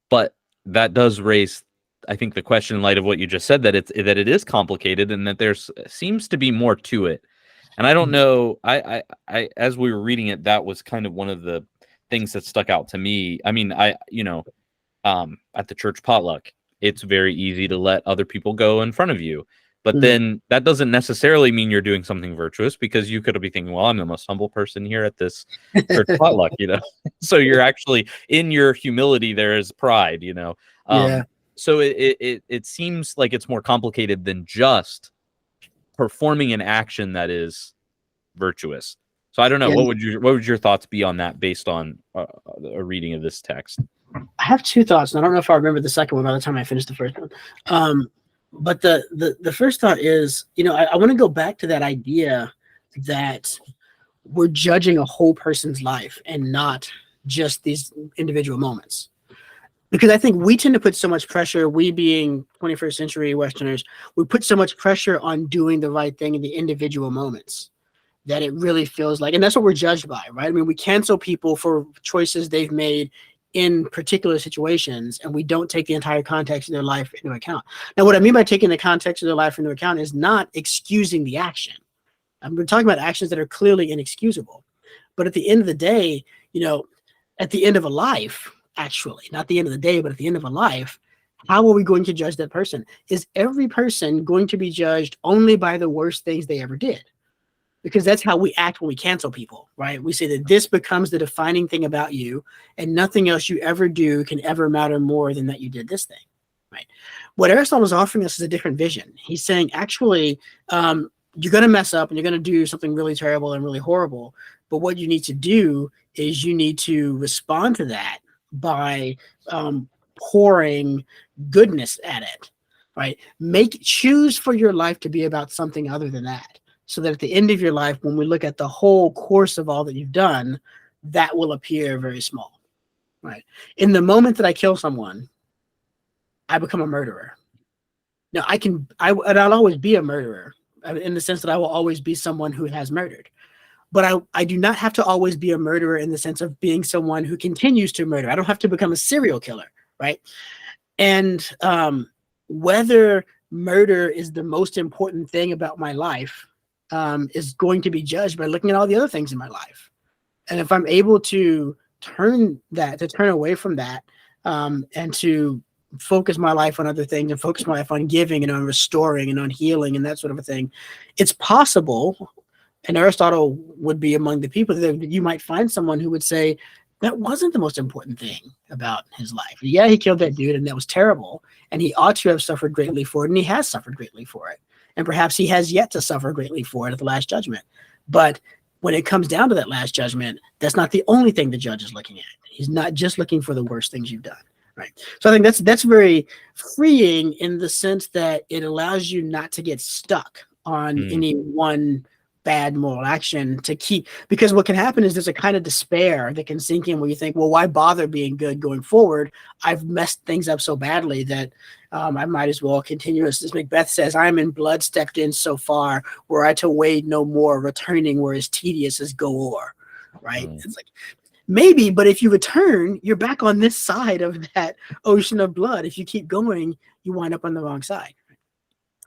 but that does raise, I think, the question in light of what you just said, that it is complicated, and that there's seems to be more to it. And I don't know, I as we were reading it, that was kind of one of the things that stuck out to me. I mean, at the church potluck, it's very easy to let other people go in front of you. But Mhm. then that doesn't necessarily mean you're doing something virtuous, because you could be thinking, well, I'm the most humble person here at this church potluck, you know. So you're actually, in your humility, there is pride, you know. Yeah. So it seems like it's more complicated than just performing an action that is virtuous. So I don't know. Yeah. What would your thoughts be on that, based on a reading of this text? I have two thoughts, and I don't know if I remember the second one by the time I finished the first one. But the first thought is, you know, I want to go back to that idea that we're judging a whole person's life and not just these individual moments. Because I think we tend to put so much pressure, we being 21st century Westerners, we put so much pressure on doing the right thing in the individual moments that it really feels like, and that's what we're judged by, right? I mean, we cancel people for choices they've made in particular situations, and we don't take the entire context of their life into account. Now, what I mean by taking the context of their life into account is not excusing the action. We're talking about actions that are clearly inexcusable. But at the end of the day, you know, at the end of a life, actually, not the end of the day, but at the end of a life, how are we going to judge that person? Is every person going to be judged only by the worst things they ever did? Because that's how we act when we cancel people, right? We say that this becomes the defining thing about you, and nothing else you ever do can ever matter more than that you did this thing, right? What Aristotle is offering us is a different vision. He's saying, actually, you're going to mess up and you're going to do something really terrible and really horrible. But what you need to do is you need to respond to that by pouring goodness at it, right? Choose for your life to be about something other than that. So that at the end of your life, when we look at the whole course of all that you've done, that will appear very small, right? In the moment that I kill someone, I become a murderer. Now, I'll always be a murderer, in the sense that I will always be someone who has murdered. But I do not have to always be a murderer in the sense of being someone who continues to murder. I don't have to become a serial killer, right? And whether murder is the most important thing about my life is going to be judged by looking at all the other things in my life. And if I'm able to turn away from that, and to focus my life on other things, and focus my life on giving and on restoring and on healing and that sort of a thing, it's possible. And Aristotle would be among the people that you might find someone who would say that wasn't the most important thing about his life. Yeah, he killed that dude, and that was terrible, and he ought to have suffered greatly for it, and he has suffered greatly for it. And perhaps he has yet to suffer greatly for it at the last judgment. But when it comes down to that last judgment, that's not the only thing the judge is looking at. He's not just looking for the worst things you've done, right? So I think that's very freeing, in the sense that it allows you not to get stuck on any one bad moral action to keep, because what can happen is there's a kind of despair that can sink in, where you think, well, why bother being good going forward? I've messed things up so badly that I might as well continue. As Macbeth says, I'm in blood stepped in so far, were I to wade no more, returning were as tedious as go o'er, right? It's like, maybe, but if you return, you're back on this side of that ocean of blood. If you keep going, you wind up on the wrong side.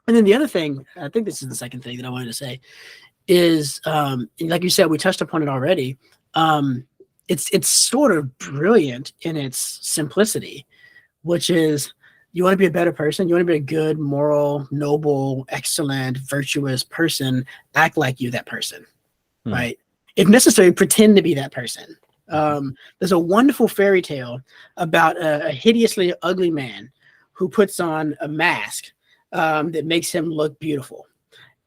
And then the other thing, I think this is the second thing that I wanted to say, is like you said, we touched upon it already. It's sort of brilliant in its simplicity, which is, you want to be a better person, you want to be a good, moral, noble, excellent, virtuous person, act like you're that person, right? If necessary, pretend to be that person. There's a wonderful fairy tale about a hideously ugly man who puts on a mask that makes him look beautiful.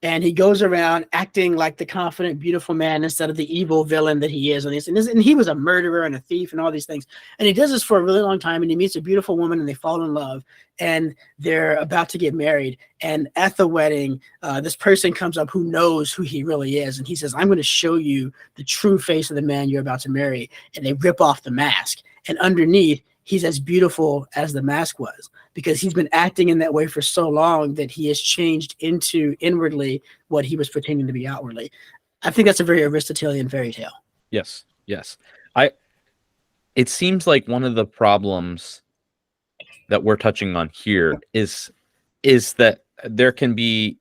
And he goes around acting like the confident, beautiful man instead of the evil villain that he is. And he was a murderer and a thief and all these things. And he does this for a really long time. And he meets a beautiful woman and they fall in love. And they're about to get married. And at the wedding, this person comes up who knows who he really is. And he says, I'm going to show you the true face of the man you're about to marry. And they rip off the mask. And underneath, he's as beautiful as the mask was, because he's been acting in that way for so long that he has changed into inwardly what he was pretending to be outwardly. I think that's a very Aristotelian fairy tale. Yes. It seems like one of the problems that we're touching on here is that there can be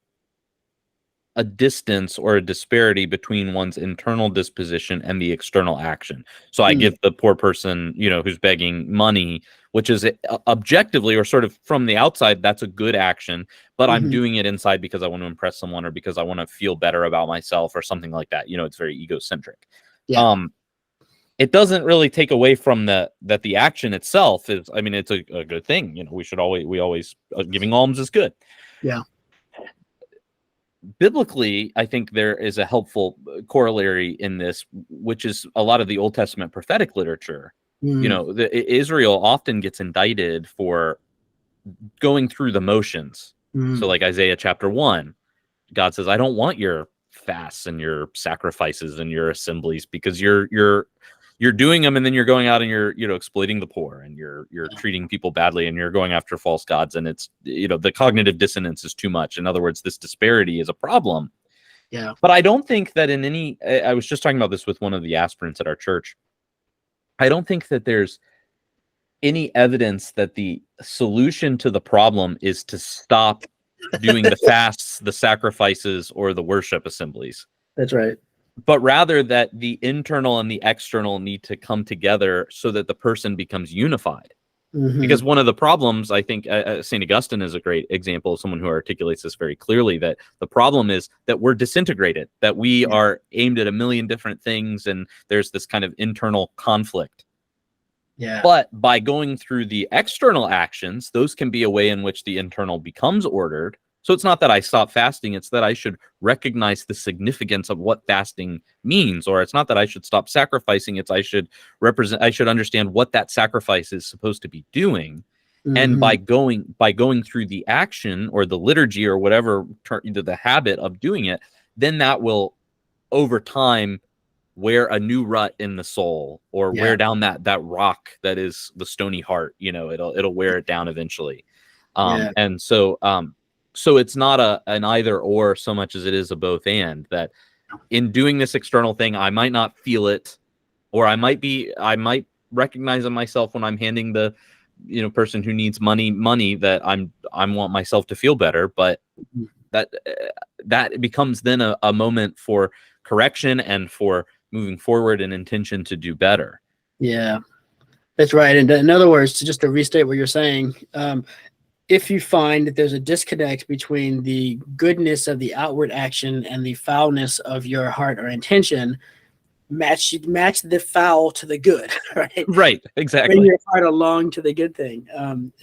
a distance or a disparity between one's internal disposition and the external action. So I give the poor person, who's begging money, which is objectively or sort of from the outside, that's a good action, but I'm doing it inside because I want to impress someone or because I want to feel better about myself or something like that. It's very egocentric. Yeah. It doesn't really take away from that the action itself is, it's a good thing. We always giving alms is good. Yeah. Biblically, I think there is a helpful corollary in this, which is a lot of the Old Testament prophetic literature. Israel often gets indicted for going through the motions. So like Isaiah chapter 1, God says, I don't want your fasts and your sacrifices and your assemblies because you're doing them and then you're going out and you're exploiting the poor and you're treating people badly and you're going after false gods, and it's the cognitive dissonance is too much. In other words, this disparity is a problem. Yeah. But I don't think that I was just talking about this with one of the aspirants at our church. I don't think that there's any evidence that the solution to the problem is to stop doing the fasts, the sacrifices, or the worship assemblies. That's right. But rather that the internal and the external need to come together so that the person becomes unified. Because one of the problems, I think, St. Augustine is a great example of someone who articulates this very clearly, that the problem is that we're disintegrated, that we are aimed at a million different things, and there's this kind of internal conflict. Yeah. But by going through the external actions, those can be a way in which the internal becomes ordered. So it's not that I stop fasting, it's that I should recognize the significance of what fasting means, or it's not that I should stop sacrificing, it's I should understand what that sacrifice is supposed to be doing. And by going through the action or the liturgy or whatever, the habit of doing it, then that will over time wear a new rut in the soul, or wear down that rock that is the stony heart. It'll wear it down eventually. And so it's not an either or so much as it is a both and, that in doing this external thing, I might not feel it, or I might recognize in myself when I'm handing the person who needs money that I want myself to feel better, but that becomes then a moment for correction and for moving forward in intention to do better. Yeah, that's right. And in other words, just to restate what you're saying, if you find that there's a disconnect between the goodness of the outward action and the foulness of your heart or intention, match the foul to the good, right? Right, exactly. Bring your heart along to the good thing. And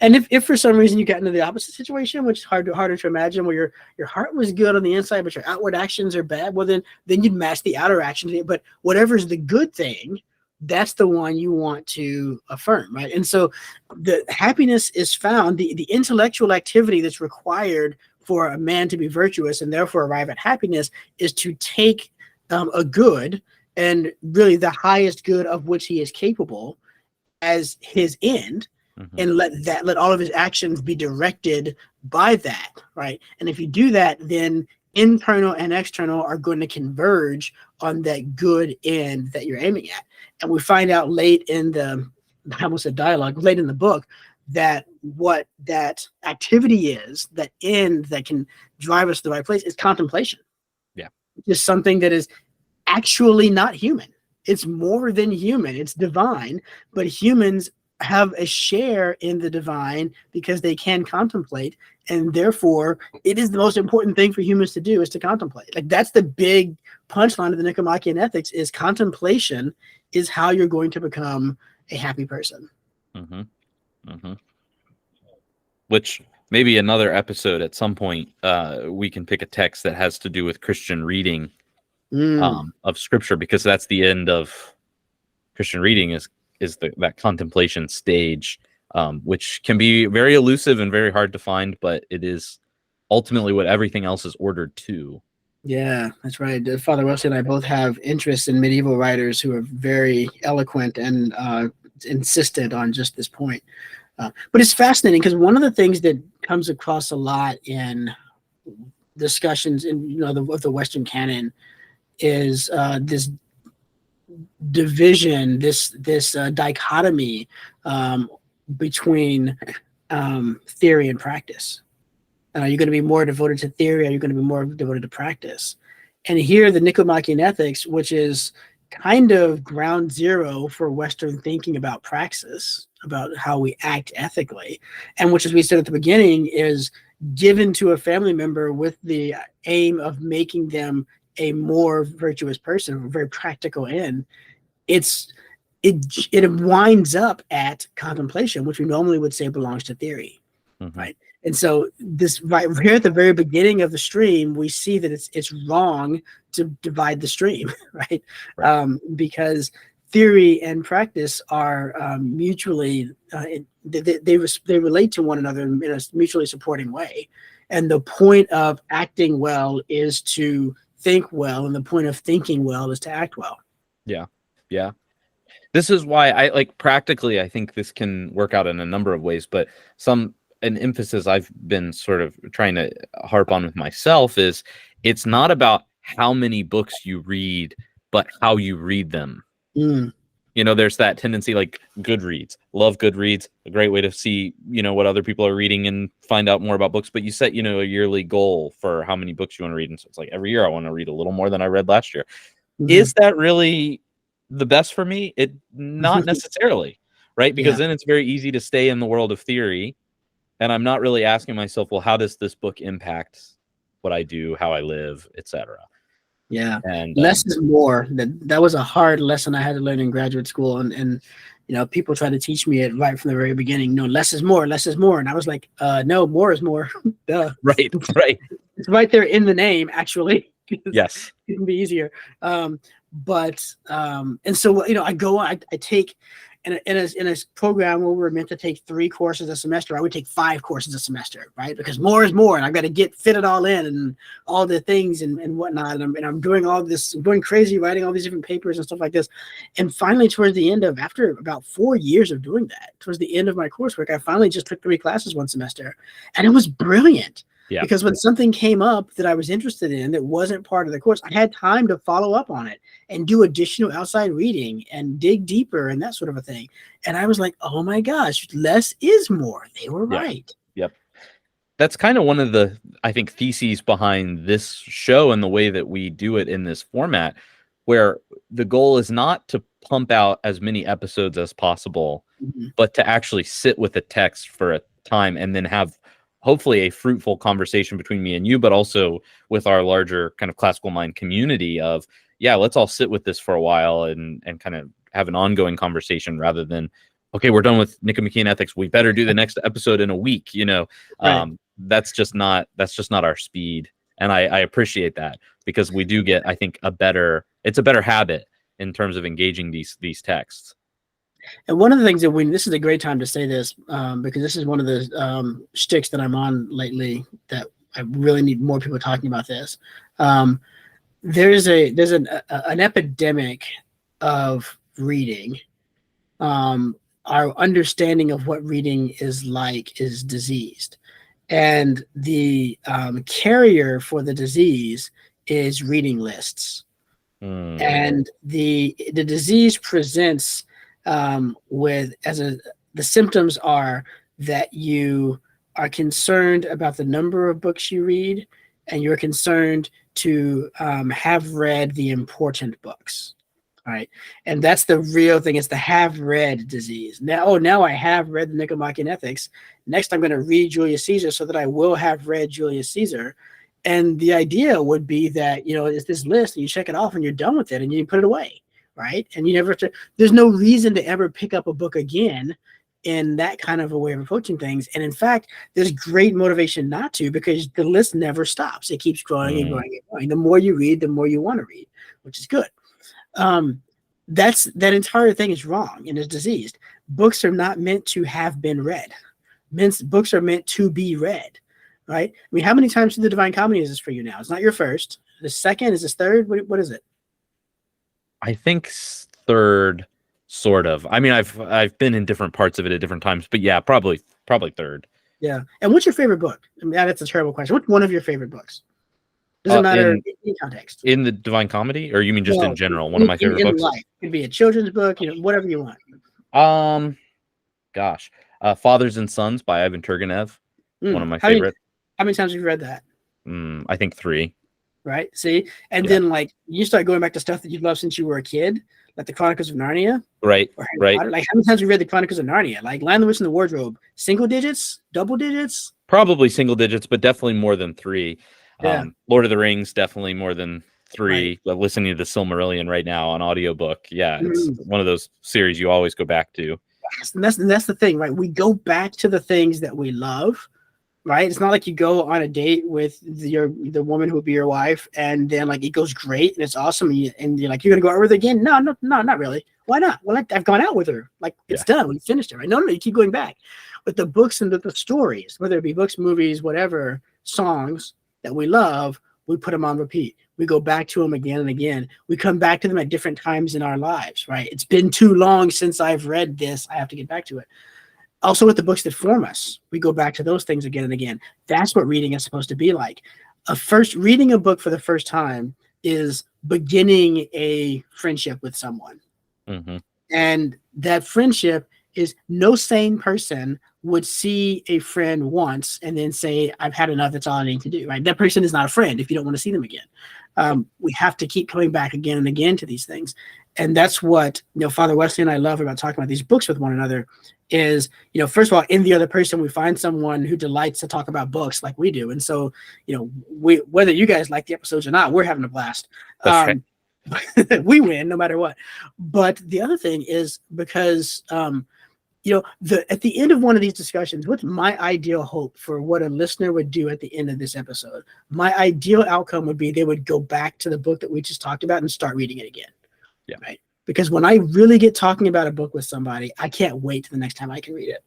if for some reason you got into the opposite situation, which is harder to imagine, where your heart was good on the inside, but your outward actions are bad, well, then you'd match the outer actions. But whatever's the good thing, that's the one you want to affirm, right? And so the happiness is found, the intellectual activity that's required for a man to be virtuous and therefore arrive at happiness is to take a good, and really the highest good of which he is capable, as his end, and let all of his actions be directed by that, right? And if you do that, then internal and external are going to converge on that good end that you're aiming at. And we find out late in the book, that what that activity is, that end that can drive us to the right place, is contemplation. Yeah. Just something that is actually not human. It's more than human. It's divine, but humans have a share in the divine because they can contemplate, and therefore it is the most important thing for humans to do, is to contemplate. Like, that's the big punchline of the Nicomachean Ethics, is contemplation is how you're going to become a happy person. Which maybe another episode at some point, we can pick a text that has to do with Christian reading of scripture, because that's the end of Christian reading, is that contemplation stage, which can be very elusive and very hard to find, but it is ultimately what everything else is ordered to. Yeah, that's right. Father Wesley and I both have interests in medieval writers who are very eloquent and insistent on just this point. But it's fascinating, because one of the things that comes across a lot in discussions in of the Western canon is this division, this dichotomy between theory and practice. Are you going to be more devoted to theory? Are you going to be more devoted to practice? And here, the Nicomachean Ethics, which is kind of ground zero for Western thinking about praxis, about how we act ethically, and which, as we said at the beginning, is given to a family member with the aim of making them a more virtuous person, a very practical end. It winds up at contemplation, which we normally would say belongs to theory, right? And so this right here at the very beginning of the stream, we see that it's wrong to divide the stream, right? Because theory and practice are mutually they relate to one another in a mutually supporting way. And the point of acting well is to think well, and the point of thinking well is to act well. Yeah. This is why I like practically. I think this can work out in a number of ways, but an emphasis I've been sort of trying to harp on with myself is it's not about how many books you read, but how you read them. There's that tendency, like Goodreads. Love Goodreads, a great way to see, what other people are reading and find out more about books. But you set, a yearly goal for how many books you want to read. And so it's like every year I want to read a little more than I read last year. Is that really the best for me? Not necessarily, right? Because then it's very easy to stay in the world of theory. And I'm not really asking myself, well, how does this book impact what I do, how I live, etc. Yeah, and less is more. That was a hard lesson I had to learn in graduate school, and people try to teach me it right from the very beginning. No, less is more, and I was like, no, more is more. Duh. Right. It's right there in the name, actually. Yes, it can be easier. And so I go on. I take. In a program where we're meant to take 3 courses a semester, I would take 5 courses a semester, right? Because more is more, and I've got to fit it all in, and all the things and whatnot. And I'm doing all this, I'm going crazy, writing all these different papers and stuff like this. And finally, towards the end after about 4 years of doing that, towards the end of my coursework, I finally just took 3 classes one semester, and it was brilliant. Yeah. Because when something came up that I was interested in that wasn't part of the course, I had time to follow up on it and do additional outside reading and dig deeper and that sort of a thing. And I was like, oh my gosh, less is more. They were right. Yep. That's kind of one of the, I think, theses behind this show and the way that we do it in this format, where the goal is not to pump out as many episodes as possible, but to actually sit with the text for a time and then have hopefully a fruitful conversation between me and you, but also with our larger kind of classical mind community of, let's all sit with this for a while and kind of have an ongoing conversation rather than, okay, we're done with Nicomachean Ethics, we better do the next episode in a week. Right. That's just not our speed. And I appreciate that, because we do get, I think, it's a better habit in terms of engaging these texts. And one of the things this is a great time to say this, because this is one of the shticks that I'm on lately that I really need more people talking about this. There's an epidemic of reading. Our understanding of what reading is like is diseased, and the carrier for the disease is reading lists, and the disease presents the symptoms are that you are concerned about the number of books you read, and you're concerned to have read the important books, right? And that's the real thing. It's the have read disease. Now I have read the Nicomachean Ethics. Next, I'm going to read Julius Caesar so that I will have read Julius Caesar. And the idea would be that, it's this list and you check it off and you're done with it and you put it away. Right. And you never have to, there's no reason to ever pick up a book again in that kind of a way of approaching things. And in fact, there's great motivation not to, because the list never stops. It keeps growing and growing and growing. The more you read, the more you want to read, which is good. That entire thing is wrong and is diseased. Books are not meant to have been read. Books are meant to be read. Right. I mean, how many times through the Divine Comedy is this for you now? It's not your first. The second, is this third? What is it? I think third, sort of. I mean, I've been in different parts of it at different times, but yeah, probably third. Yeah. And what's your favorite book? I mean, that's a terrible question. What's one of your favorite books? Doesn't matter in any context. In the Divine Comedy, or you mean just in general? One of my favorite books. Life. It could be a children's book, whatever you want. Fathers and Sons by Ivan Turgenev. One of my favorite. How many times have you read that? I think 3. Right. See, and then like you start going back to stuff that you've loved since you were a kid, like the Chronicles of Narnia. Right. Or Harry Right. Potter. Like how many times have you read the Chronicles of Narnia? Like Lion, the Witch, and the Wardrobe, single digits, double digits? Probably single digits, but definitely more than 3. Yeah. Lord of the Rings, definitely more than 3. Right. But listening to the Silmarillion right now on audiobook. Yeah, it's Mhm. one of those series you always go back to. And that's the thing, right? We go back to the things that we love, right? It's not like you go on a date with the woman who will be your wife, and then like it goes great and it's awesome, and you're like, you're gonna go out with her again? No, not really. Why not? Well, I've gone out with her. Like it's done. We finished it, right? No, you keep going back. But the books and the stories, whether it be books, movies, whatever, songs that we love, we put them on repeat. We go back to them again and again. We come back to them at different times in our lives, right? It's been too long since I've read this. I have to get back to it. Also with the books that form us, we go back to those things again and again. That's what reading is supposed to be like. Reading a book for the first time is beginning a friendship with someone. Mm-hmm. And that friendship is no sane person would see a friend once and then say, I've had enough, that's all I need to do, right? That person is not a friend if you don't want to see them again. We have to keep coming back again and again to these things. And that's what, Father Wesley and I love about talking about these books with one another is, first of all, in the other person, we find someone who delights to talk about books like we do. And so, whether you guys like the episodes or not, we're having a blast. That's right. We win no matter what. But the other thing is because, at the end of one of these discussions, what's my ideal hope for what a listener would do at the end of this episode? My ideal outcome would be they would go back to the book that we just talked about and start reading it again. Yeah. Right. Because when I really get talking about a book with somebody, I can't wait till the next time I can read it.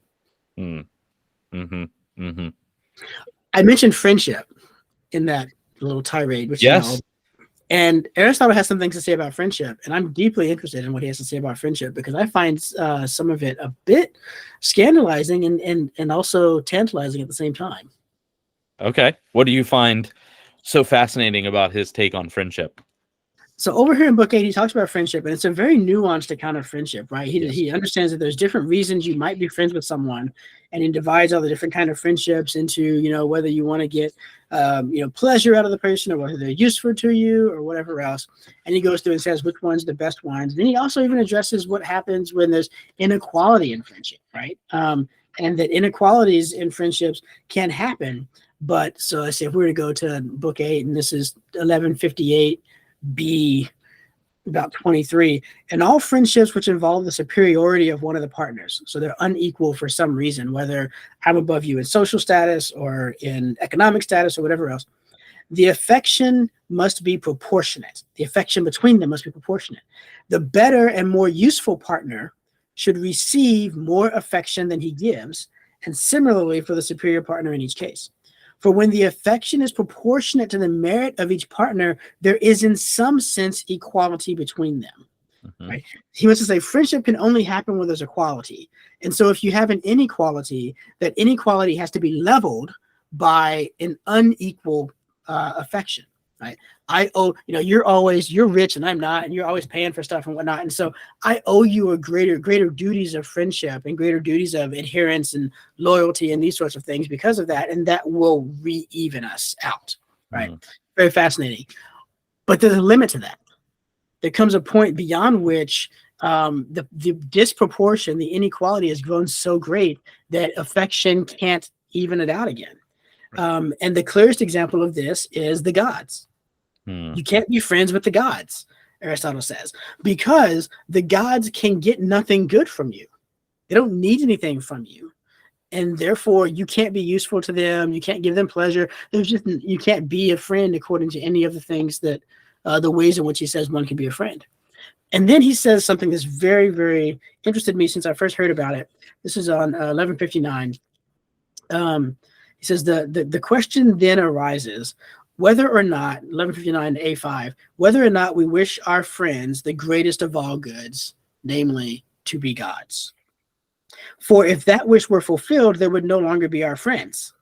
Mm-hmm. Mm-hmm. I mentioned friendship in that little tirade, which yes. And Aristotle has some things to say about friendship, and I'm deeply interested in what he has to say about friendship because I find some of it a bit scandalizing and also tantalizing at the same time. Okay. What do you find so fascinating about his take on friendship? So over here in book 8, he talks about friendship, and it's a very nuanced account of friendship, right? He understands that there's different reasons you might be friends with someone, and he divides all the different kind of friendships into, whether you want to get, pleasure out of the person or whether they're useful to you or whatever else. And he goes through and says which one's the best ones. Then he also even addresses what happens when there's inequality in friendship, right? And that inequalities in friendships can happen. But so let's say if we were to go to book 8, and this is 1158. B about 23, and all friendships which involve the superiority of one of the partners. So they're unequal for some reason, whether I'm above you in social status or in economic status or whatever else. The affection must be proportionate. The affection between them must be proportionate. The better and more useful partner should receive more affection than he gives, and similarly for the superior partner in each case. For when the affection is proportionate to the merit of each partner, there is in some sense equality between them. Mm-hmm. Right? He wants to say friendship can only happen when there's equality. And so if you have an inequality, that inequality has to be leveled by an unequal affection. Right? I owe, you're rich and I'm not, and you're always paying for stuff and whatnot. And so I owe you a greater duties of friendship and greater duties of adherence and loyalty and these sorts of things because of that. And that will re-even us out. Right. Mm-hmm. Very fascinating. But there's a limit to that. There comes a point beyond which the disproportion, the inequality has grown so great that affection can't even it out again. And the clearest example of this is the gods. You can't be friends with the gods, Aristotle says, because the gods can get nothing good from you. They don't need anything from you. And therefore, you can't be useful to them. You can't give them pleasure. You can't be a friend according to any of the things that, the ways in which he says one can be a friend. And then he says something that's very, very interested me since I first heard about it. This is on 1159. He says the question then arises whether or not 1159 A5, whether or not we wish our friends the greatest of all goods, namely to be gods. For if that wish were fulfilled, there would no longer be our friends.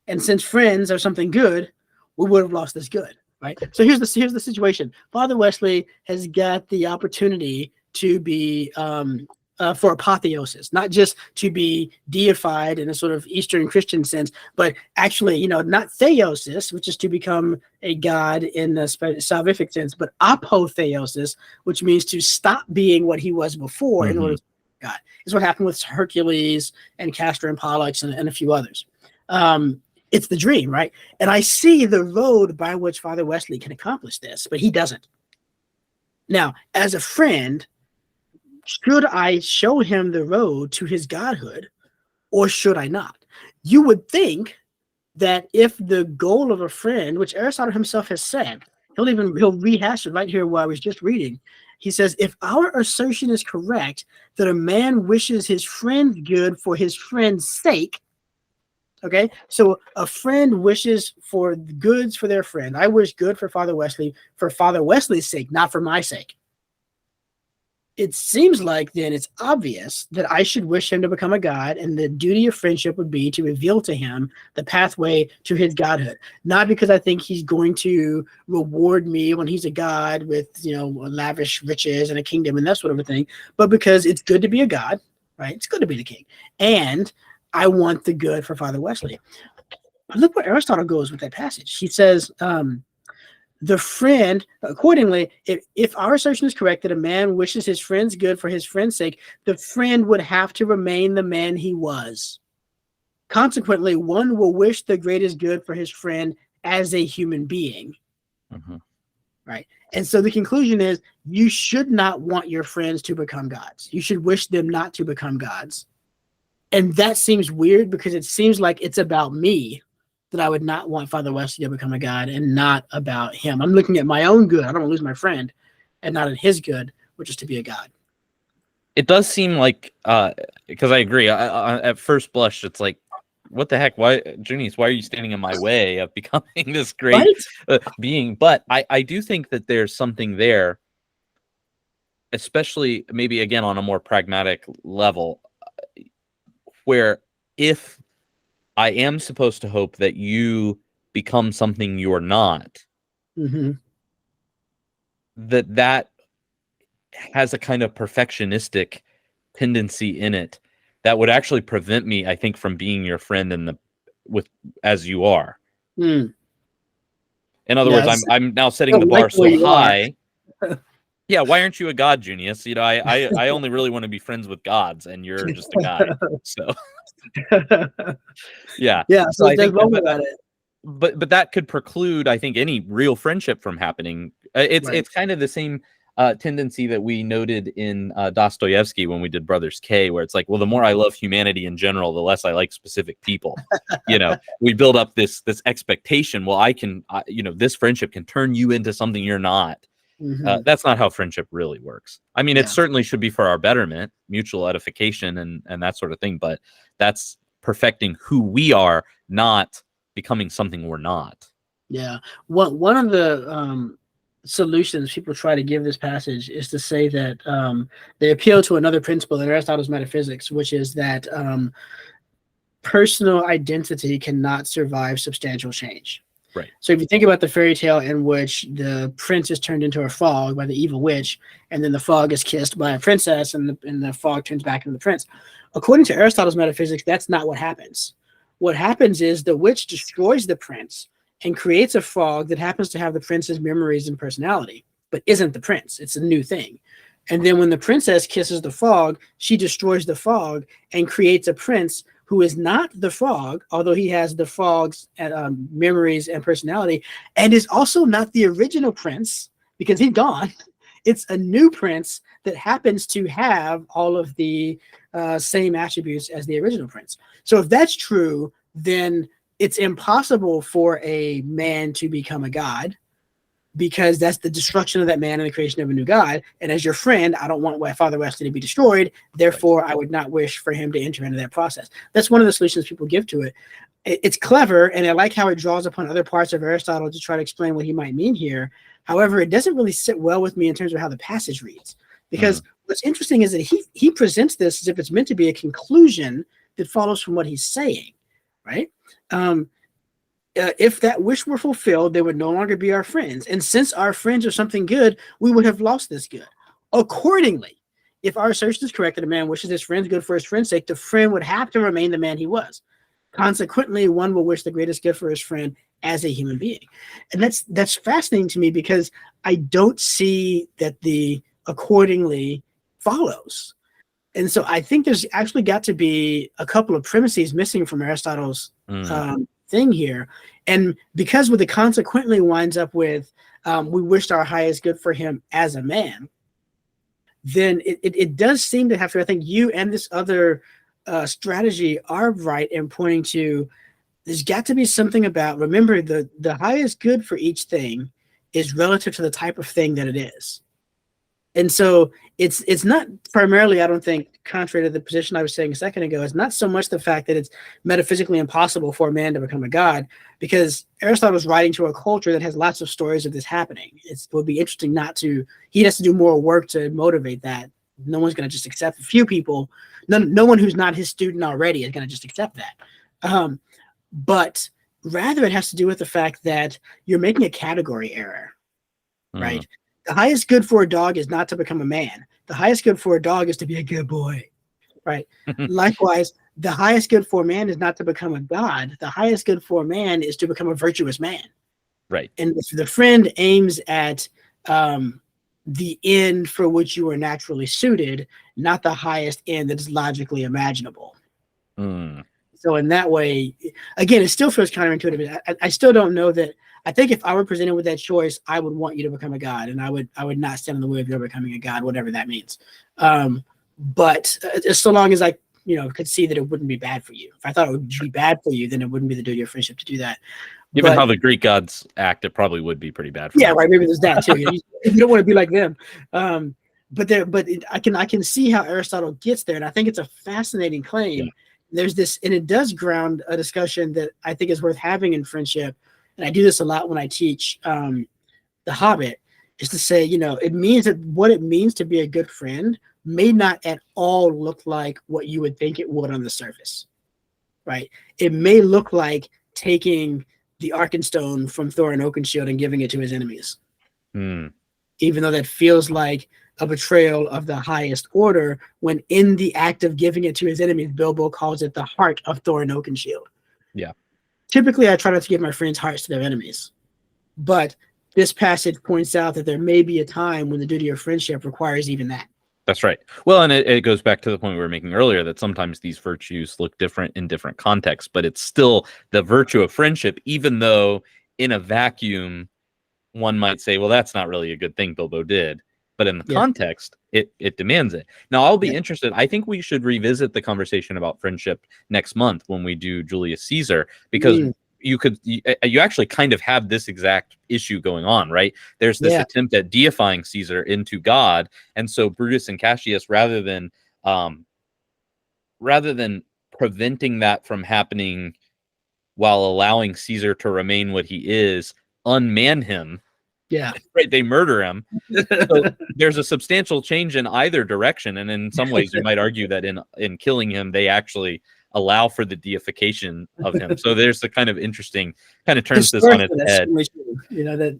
And since friends are something good, we would have lost this good, right? So here's the situation. Father Wesley has got the opportunity to be for apotheosis, not just to be deified in a sort of Eastern Christian sense, but actually, not theosis, which is to become a god in the salvific sense, but apotheosis, which means to stop being what he was before in order to be God. Is what happened with Hercules and Castor and Pollux and a few others. It's the dream, right? And I see the road by which Father Wesley can accomplish this, but he doesn't. Now, as a friend, should I show him the road to his godhood, or should I not? You would think that if the goal of a friend, which Aristotle himself has said, he'll rehash it right here where I was just reading. He says, if our assertion is correct, that a man wishes his friend good for his friend's sake, okay, so a friend wishes for goods for their friend. I wish good for Father Wesley's sake, not for my sake. It seems like then it's obvious that I should wish him to become a god, and the duty of friendship would be to reveal to him the pathway to his godhood. Not because I think he's going to reward me when he's a god with, lavish riches and a kingdom and that sort of a thing, but because it's good to be a god, right? It's good to be the king. And I want the good for Father Wesley. But look where Aristotle goes with that passage. He says, the friend, accordingly, if our assertion is correct that a man wishes his friend's good for his friend's sake, the friend would have to remain the man he was. Consequently, one will wish the greatest good for his friend as a human being. Right? And so the conclusion is, you should not want your friends to become gods. You should wish them not to become gods. And that seems weird, because it seems like it's about me, that I would not want Father Wesley to become a god, and not about him. I'm looking at my own good. I don't want to lose my friend, and not at his good, which is to be a god. It does seem like, because I agree, at first blush, it's like, what the heck? Why, Junius, why are you standing in my way of becoming this great being? But I do think that there's something there, especially maybe, again, on a more pragmatic level, where if I am supposed to hope that you become something you're not, that has a kind of perfectionistic tendency in it that would actually prevent me, I think, from being your friend as you are. In other words, I'm now setting the bar so high. Yeah, why aren't you a god, Junius? I only really want to be friends with gods, and you're just a guy. So yeah. So I think but that could preclude, I think, any real friendship from happening. It's kind of the same tendency that we noted in Dostoevsky when we did Brothers K, where it's like, well, the more I love humanity in general, the less I like specific people. We build up this expectation. Well, this friendship can turn you into something you're not. That's not how friendship really works. I mean, it certainly should be for our betterment, mutual edification, and that sort of thing. But that's perfecting who we are, not becoming something we're not. Yeah. One of the solutions people try to give this passage is to say that they appeal to another principle in Aristotle's metaphysics, which is that personal identity cannot survive substantial change. Right. So if you think about the fairy tale in which the prince is turned into a frog by the evil witch, and then the frog is kissed by a princess, and the frog turns back into the prince. According to Aristotle's metaphysics, that's not what happens. What happens is the witch destroys the prince and creates a frog that happens to have the prince's memories and personality, but isn't the prince. It's a new thing. And then when the princess kisses the frog, she destroys the frog and creates a prince who is not the frog, although he has the frog's memories and personality, and is also not the original prince because he's gone. It's a new prince that happens to have all of the same attributes as the original prince. So if that's true, then it's impossible for a man to become a god, because that's the destruction of that man and the creation of a new god. And as your friend, I don't want Father Wesley to be destroyed. Therefore, I would not wish for him to enter into that process. That's one of the solutions people give to it. It's clever, and I like how it draws upon other parts of Aristotle to try to explain what he might mean here. However, it doesn't really sit well with me in terms of how the passage reads. Because what's interesting is that he presents this as if it's meant to be a conclusion that follows from what he's saying, right? If that wish were fulfilled, they would no longer be our friends. And since our friends are something good, we would have lost this good. Accordingly, if our assertion is correct that a man wishes his friend's good for his friend's sake, the friend would have to remain the man he was. Consequently, one will wish the greatest good for his friend as a human being. And that's fascinating to me, because I don't see that the accordingly follows. And so I think there's actually got to be a couple of premises missing from Aristotle's thing here. And because with the consequently winds up with, we wished our highest good for him as a man, then it does seem to have to, I think you and this other strategy are right in pointing to, there's got to be something about, remember, the highest good for each thing is relative to the type of thing that it is. And so it's not primarily, I don't think, contrary to the position I was saying a second ago, it's not so much the fact that it's metaphysically impossible for a man to become a god, because Aristotle is writing to a culture that has lots of stories of this happening. It would be interesting he has to do more work to motivate that. No one's going to just accept, a few people, no one who's not his student already is going to just accept that. But rather it has to do with the fact that you're making a category error, right? The highest good for a dog is not to become a man. The highest good for a dog is to be a good boy, right? Likewise, the highest good for a man is not to become a god. The highest good for a man is to become a virtuous man. Right. And if the friend aims at the end for which you are naturally suited, not the highest end that is logically imaginable. So in that way, again, it still feels counterintuitive. I still don't know that. I think if I were presented with that choice, I would want you to become a god, and I would not stand in the way of your becoming a god, whatever that means. But so long as I, could see that it wouldn't be bad for you. If I thought it would be bad for you, then it wouldn't be the duty of friendship to do that. Given how the Greek gods act, it probably would be pretty bad for you. Right. Maybe there's that too. You don't want to be like them. I can see how Aristotle gets there, and I think it's a fascinating claim. Yeah. There's this, and it does ground a discussion that I think is worth having in friendship. And I do this a lot when I teach The Hobbit, is to say, it means that what it means to be a good friend may not at all look like what you would think it would on the surface, right? It may look like taking the Arkenstone from Thorin Oakenshield and giving it to his enemies. Even though that feels like a betrayal of the highest order, when in the act of giving it to his enemies, Bilbo calls it the heart of Thorin Oakenshield. Yeah. Typically, I try not to give my friends' hearts to their enemies. But this passage points out that there may be a time when the duty of friendship requires even that. That's right. Well, and it goes back to the point we were making earlier, that sometimes these virtues look different in different contexts, but it's still the virtue of friendship, even though in a vacuum, one might say, well, that's not really a good thing Bilbo did. But in the context, it demands it. Now, I'll be interested. I think we should revisit the conversation about friendship next month when we do Julius Caesar, because you actually kind of have this exact issue going on, right? There's this attempt at deifying Caesar into God, and so Brutus and Cassius, rather than preventing that from happening while allowing Caesar to remain what he is, unman him. Yeah, right. They murder him. So there's a substantial change in either direction, and in some ways, you might argue that in killing him, they actually allow for the deification of him. So there's the kind of interesting, kind of turns this on its head.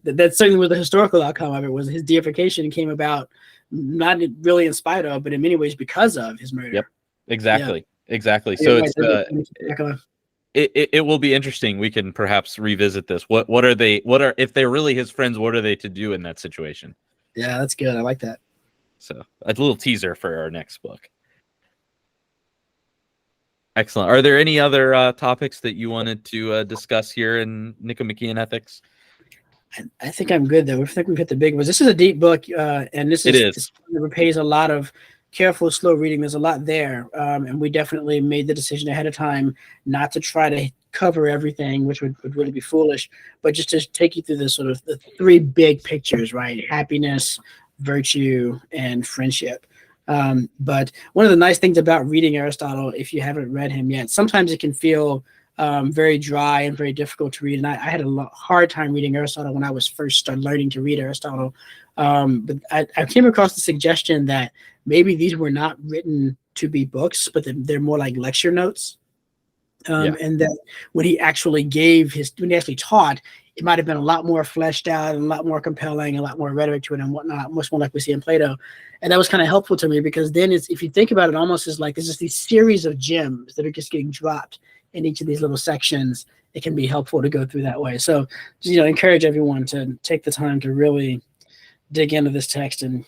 That's certainly what the historical outcome of it was. His deification came about not really in spite of, but in many ways because of his murder. Yep. Exactly. So it will be interesting. We can perhaps revisit this. What are if they're really his friends, what are they to do in that situation? Yeah, that's good. I like that. So a little teaser for our next book. Excellent. Are there any other topics that you wanted to discuss here in Nicomachean Ethics? I think I'm good though. I think we've hit the big ones. This is a deep book, and this repays a lot of careful, slow reading. There's a lot there, and we definitely made the decision ahead of time not to try to cover everything, which would really be foolish, but just to take you through the sort of the three big pictures, right? Happiness, virtue, and friendship. But one of the nice things about reading Aristotle, if you haven't read him yet, sometimes it can feel very dry and very difficult to read. And I had a hard time reading Aristotle when I was first started learning to read Aristotle. But I came across the suggestion that maybe these were not written to be books, but they're more like lecture notes. And that when he actually taught, it might have been a lot more fleshed out and a lot more compelling, a lot more rhetoric to it and whatnot, much more like we see in Plato. And that was kind of helpful to me, because then if you think about it, almost as like there's just these series of gems that are just getting dropped in each of these little sections. It can be helpful to go through that way. So, encourage everyone to take the time to really dig into this text and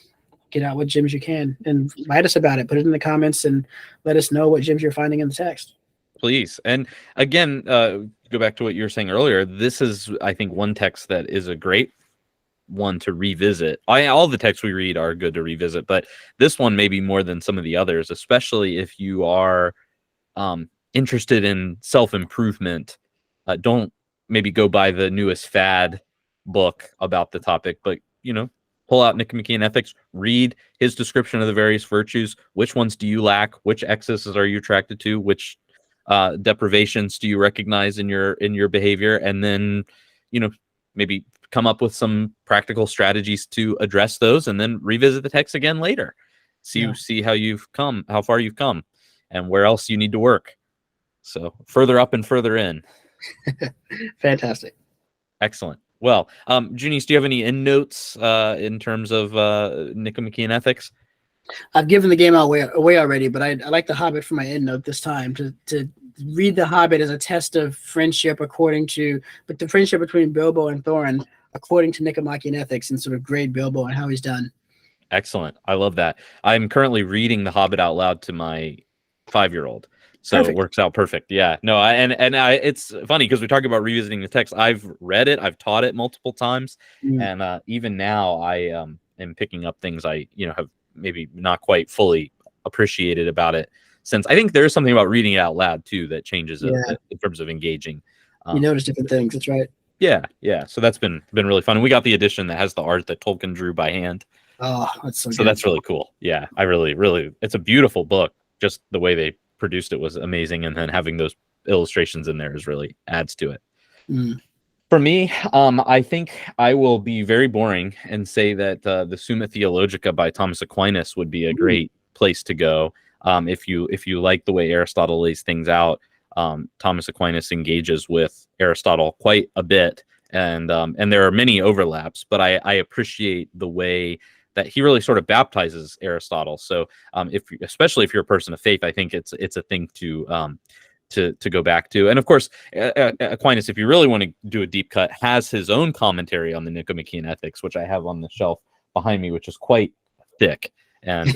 get out what gems you can, and write us about it. Put it in the comments and let us know what gems you're finding in the text. Please. And again, go back to what you were saying earlier. This is, I think, one text that is a great one to revisit. All the texts we read are good to revisit, but this one maybe more than some of the others, especially if you are interested in self-improvement. Don't maybe go by the newest fad book about the topic, but pull out Nicomachean Ethics, read his description of the various virtues. Which ones do you lack? Which excesses are you attracted to? Which deprivations do you recognize in your behavior? And then, maybe come up with some practical strategies to address those, and then revisit the text again later. See how far you've come, and where else you need to work. So further up and further in. Fantastic. Excellent. Well, Junius, do you have any endnotes in terms of Nicomachean Ethics? I've given the game away already, but I like the Hobbit for my endnote this time, to read the Hobbit as a test of friendship but the friendship between Bilbo and Thorin according to Nicomachean Ethics, and sort of grade Bilbo and how he's done. Excellent. I love that. I'm currently reading the Hobbit out loud to my 5-year-old. So Perfect. It works out perfect. Yeah, no, it's funny because we talk about revisiting the text. I've read it, I've taught it multiple times, and even now I am picking up things I have maybe not quite fully appreciated about it. Since I think there's something about reading it out loud too that changes it in terms of engaging. You notice different things. That's right. Yeah. So that's been really fun. And we got the edition that has the art that Tolkien drew by hand. Oh, that's so good. So that's really cool. Yeah, I really, it's a beautiful book. Just the way they produced it was amazing, and then having those illustrations in there really adds to it. For me, I think I will be very boring and say that the Summa Theologica by Thomas Aquinas would be a great place to go. If you like the way Aristotle lays things out, Thomas Aquinas engages with Aristotle quite a bit, and there are many overlaps, but I appreciate the way that he really sort of baptizes Aristotle. So especially if you're a person of faith, I think it's a thing to go back to. And of course, Aquinas, if you really want to do a deep cut, has his own commentary on the Nicomachean Ethics, which I have on the shelf behind me, which is quite thick. And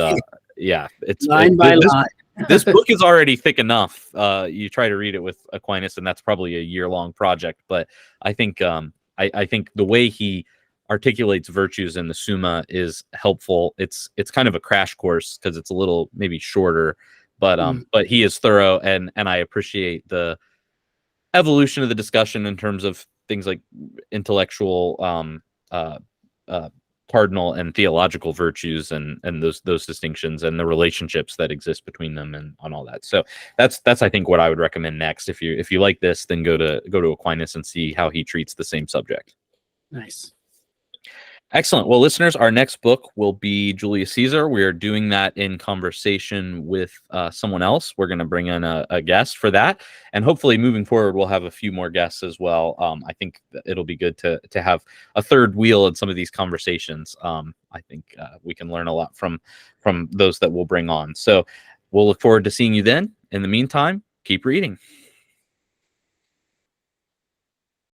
it's line by line. This book is already thick enough. You try to read it with Aquinas, and that's probably a year-long project. But I think I think the way he articulates virtues in the Summa is helpful. It's kind of a crash course because it's a little maybe shorter, but he is thorough, and I appreciate the evolution of the discussion in terms of things like intellectual, cardinal and theological virtues, and those distinctions and the relationships that exist between them, and on all that. So that's I think what I would recommend next. If you like this, then go to Aquinas and see how he treats the same subject. Nice. Excellent. Well, listeners, our next book will be Julius Caesar. We are doing that in conversation with someone else. We're going to bring in a guest for that. And hopefully moving forward, we'll have a few more guests as well. I think it'll be good to have a third wheel in some of these conversations. I think we can learn a lot from those that we'll bring on. So we'll look forward to seeing you then. In the meantime, keep reading.